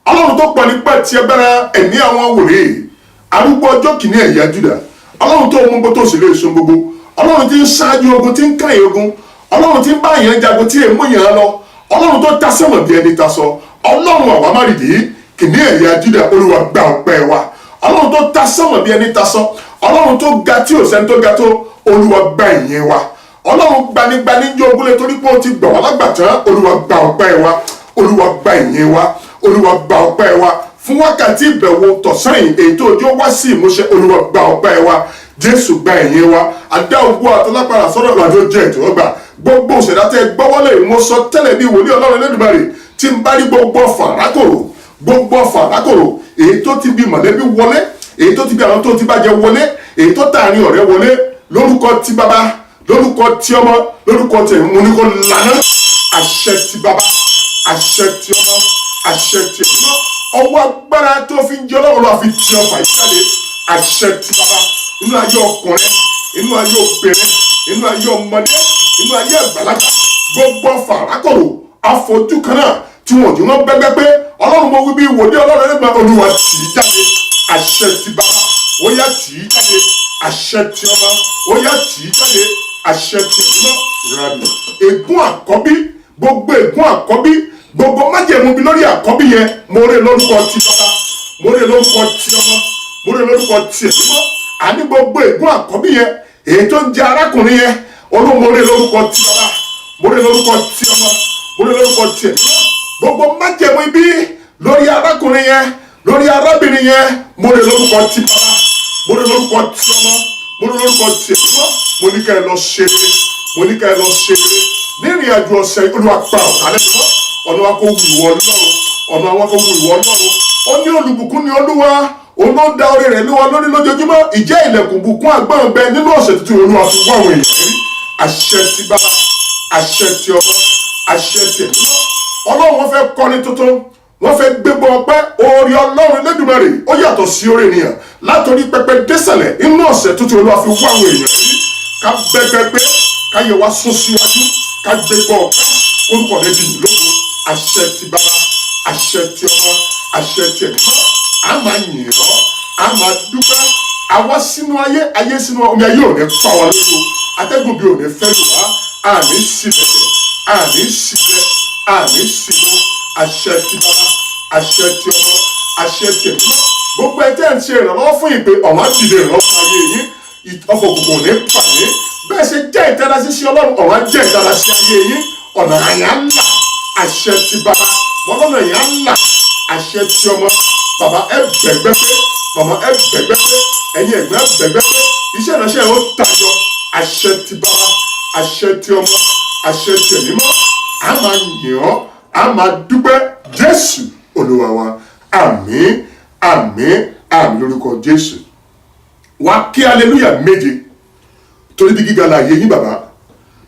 Ọlọ́run tó pọ̀ nípa ti agbára ẹ̀mí àwọn wòlíì arúgbó ọjọ́ kìíní ẹ̀yà Júdà Ọlọ́run tó mú gbogbo tó sì lè so gbogbo Ọlọ́run tí ń ṣáájú ogun tí ń káyè ogun Ọlọ́run tí ń bá èèyàn jagun tí èèmú èèyàn lọ Ọlọ́run tó ta sẹ́wọ̀n bí ẹni ta sọ Ọlọ́run àwa má rìdí kìíní ẹ̀yà Júdà Olúwa gba ọpẹ́ wa Ọlọ́run tó ta sẹ́wọ̀n bí ẹni ta sọ Ọlọ́run tó ga tí ò sẹ́ni tó ga tó Olúwa gba ìyìn wa ọlọ́run gbanigbani jẹ́ ogúnlé torí pé ó ti gbà wá lágbàtán. Olúwa gba ọpẹ́ wa, Olúwa gba ìyìn wa, Olúwa gba ọpẹ́ wa fún wákàtí ìbẹ̀wò tọ̀sán yìí èyí tó ojú wá sí ìmúṣẹ. Olúwa gba ọpẹ́ wa, Jésù gba ìyìn wa. Adá ogun àtọlápàdà sọ́dọ̀ ìrìnàjò jẹ́ ìtọ́gbà. Gbogbo òṣèdá tẹ́ gbọ́wọ́lé mo sọ tẹ́lẹ̀ bí wòlíì Ọlọ́run Elédùmarè tí ń bá rí gbogbo ọ̀fà rákòrò èyí tó ti bí mọ̀lẹ́bí wọlé, èyí tó ti bí àwọn tó ti bàjẹ́ wọlé, èyí tó tààrin ọ̀rẹ́ wọlé, lórúkọ ti bàbá, lórúkọ ti ọmọ, lórúkọ ti ẹ̀mí, mo ní kó lànà. Àṣẹ ti bàbá, àṣẹ ti ọmọ, àṣẹ ti ẹ̀mí, ọwọ́ agbára tó fi ń jẹ Ọlọ́run lọ́wọ́ fi ti ọfà ìjáde. Àṣẹ ti bàbá inú ayé ọkùnrin, inú ayé obìnrin, inú ayé ọmọdé, inú ayé àgbàlagbà, gbogbo ọfà rákòrò àfojú kan náà tí wọn ò jí wọn bẹ́gbẹ́ pé Ọlọ́run mo wí bí wòlíì Ọlọ́run Elédùmarè. Olúwa tì í jáde. Àṣẹ ti bàbá ó yá tì í jáde. Àṣẹ ti ọmọ ó yá tì í jáde. Àṣẹ ti ẹ̀mí rábì. Ègún àkọ́bí, gbogbo ègún àkọ́bí, gbogbo májẹ̀mú bí lórí àkọ́bí yẹn, mo rè lórúkọ ti bàbá, mo rè lórúkọ ti ọmọ, mo rè lórúkọ ti ẹ̀mí. Àní gbogbo ègún àkọ́bí yẹn èyí tó ń jẹ arákùnrin yẹn, Olúwa mo rè lórúkọ ti bàbá, mo rè lórúkọ ti ọmọ, mo rè lórúkọ ti ẹ̀mí. Gbogbo májẹ̀mú ibi lórí arákùnrin yẹn, lórí arábìnrin yẹn, mo rè lórúkọ ti bàbá, mo rè lórúkọ ti ọmọ, mo rè lórúkọ ti ẹ̀mí. Mo ní ká ẹ lọ ṣe rere, mo ní ká ẹ lọ ṣe rere ní ìrìn àjò ọ̀sẹ̀. Olúwa pa ọ̀tá lẹ́nu mọ́, ọ̀nà wa kò wù ìwọ Ọlọ́run, ọ̀nà wa kò wù ìwọ Ọlọ́run. Ó ní olùbùkún ni Olúwa, òun ló ń da orí rẹ̀ lé wa lórí lójoojúmọ́. Ìjẹ́ ilẹ̀kùn bùkún àgbọ̀n bẹ nínú ọ̀sẹ̀ tuntun. Olúwa fi wá àwọn èèyàn rí. Àṣẹ ti bàbá, àṣẹ ti ọmọ, àṣẹ ti ẹ̀mí. Ọlọ́run wọn fẹ́ kọ́ni tuntun, wọ́n fẹ́ gbégbó ọpẹ́. Oore Ọlọ́run Elédùmarè ó yàtọ̀ sí oore ènìyàn. Látòrí pẹpẹ désàlẹ̀ inú ọ̀sẹ̀ tuntun Olúwa fi wá àwọn èèyàn rí. Ká bẹ́gbẹ́gbẹ́, ká yẹ wá sún síwájú, ká gbégbó ọpẹ́. Orúkọ rẹ̀ di ìlógun. Àṣẹ ti bàbá, àṣẹ ti ọmọ, àṣẹ ti ẹ̀mí. A máa yìn ọ́, a máa dúpẹ́. Àwa sínú ayé, ayé sínú omi ayé ò ní pa wá lójú. Atẹ́gùn bí ò ní fẹ́ lù wá. Àní sílẹ̀, àní sílẹ̀, àní sílẹ̀. Àṣẹ ti bàbá, àṣẹ ti ọmọ, àṣẹ ti ẹ̀mí. Gbogbo ẹ̀ tẹ́ ń ṣe ìrànlọ́wọ́ fún ìpè ọ̀wọ́n á dìde ìrànlọ́wọ́ fún ayé yín. Ọkọ̀ òkùnkùn ò ní pa yín. Bẹ́ẹ̀ ṣe jẹ́ ìtara sí Ọlọ́run, ọ̀wọ́n á jẹ́ ìtara sí ayé yín. Ọ̀nà àyà ńlá. Àṣẹ ti bàbá, wọn lọ́nà ìyá ńlá. Àṣẹ ti ọmọ, bàbá ẹ bẹ̀gbẹ́ pé, màmá ẹ bẹ̀gbẹ́ pé, ẹ̀yin ẹ̀gbẹ́ ẹ bẹ̀gbẹ́ pé, iṣẹ́ ìránṣẹ́ ó tayọ. Àṣẹ ti bàbá, àṣẹ ti ọmọ, àṣẹ ti ẹ̀mí mọ́. A máa yìn ọ́, a máa dúpẹ́. Jésù Olúwa wa. Àmín, àmín, àmín lórúkọ Jésù. Wá kí aleluya méje torí bí gíga láàyè yín bàbá,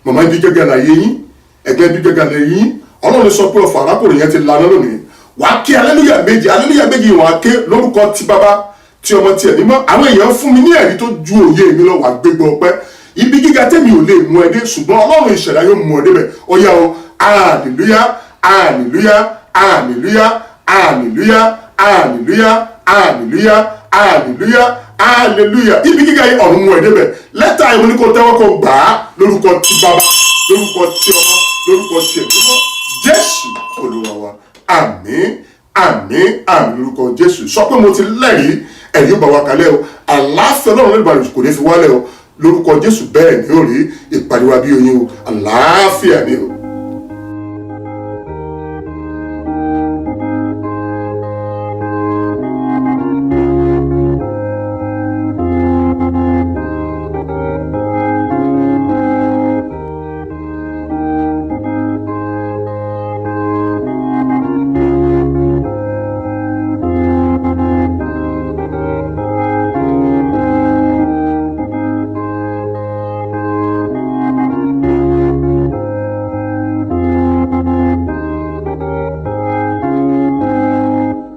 màmá bí gíga láàyè yín, ẹgbẹ́ bí gíga láàyè yín. Ọlọ́run sọ pé ọ̀fà arákùnrin yẹn ti lànà lónìí. Wá kí aleluya méje yìí wọ́n á ké lórúkọ ti bàbá, ti ọmọ, ti ẹ̀mí mọ́. Àwọn èèyàn fún mi ní ẹ̀rí tó ju òye mi lọ. Wá gbégbá ọpẹ́. Ibi gíga tẹ́mi ò lè mú ẹ dé, ṣùgbọ́n Ọlọ́run ìṣẹ̀dá yóò mú ẹ débẹ̀. Ó yá o, hallelujah, hallelujah, hallelujah, hallelujah, hallelujah, hallelujah, hallelujah, hallelujah. Ibi gíga yìí ọ̀run mú ẹ débẹ̀. Lẹ́tà ìwé ní kò tẹ́wọ́ kò gbà á lórúkọ ti bàbá, lórúkọ ti ọmọ, lórúkọ ti ẹ̀mí mọ́. Jésù Olúwa wa. Àmín, àmín, àmín lórúkọ Jésù. Sọ pé mo ti lẹ́rìí, ẹ̀rí yóò bá wa kalẹ̀ o. Àlàáfíà Ọlọ́run Elédùmarè kò ní fi wálẹ̀ o. Lórúkọ Jésù bẹ́ẹ̀ ni ó rí. Ìpàdé wa bí oyin o. Àlàáfíà ni o.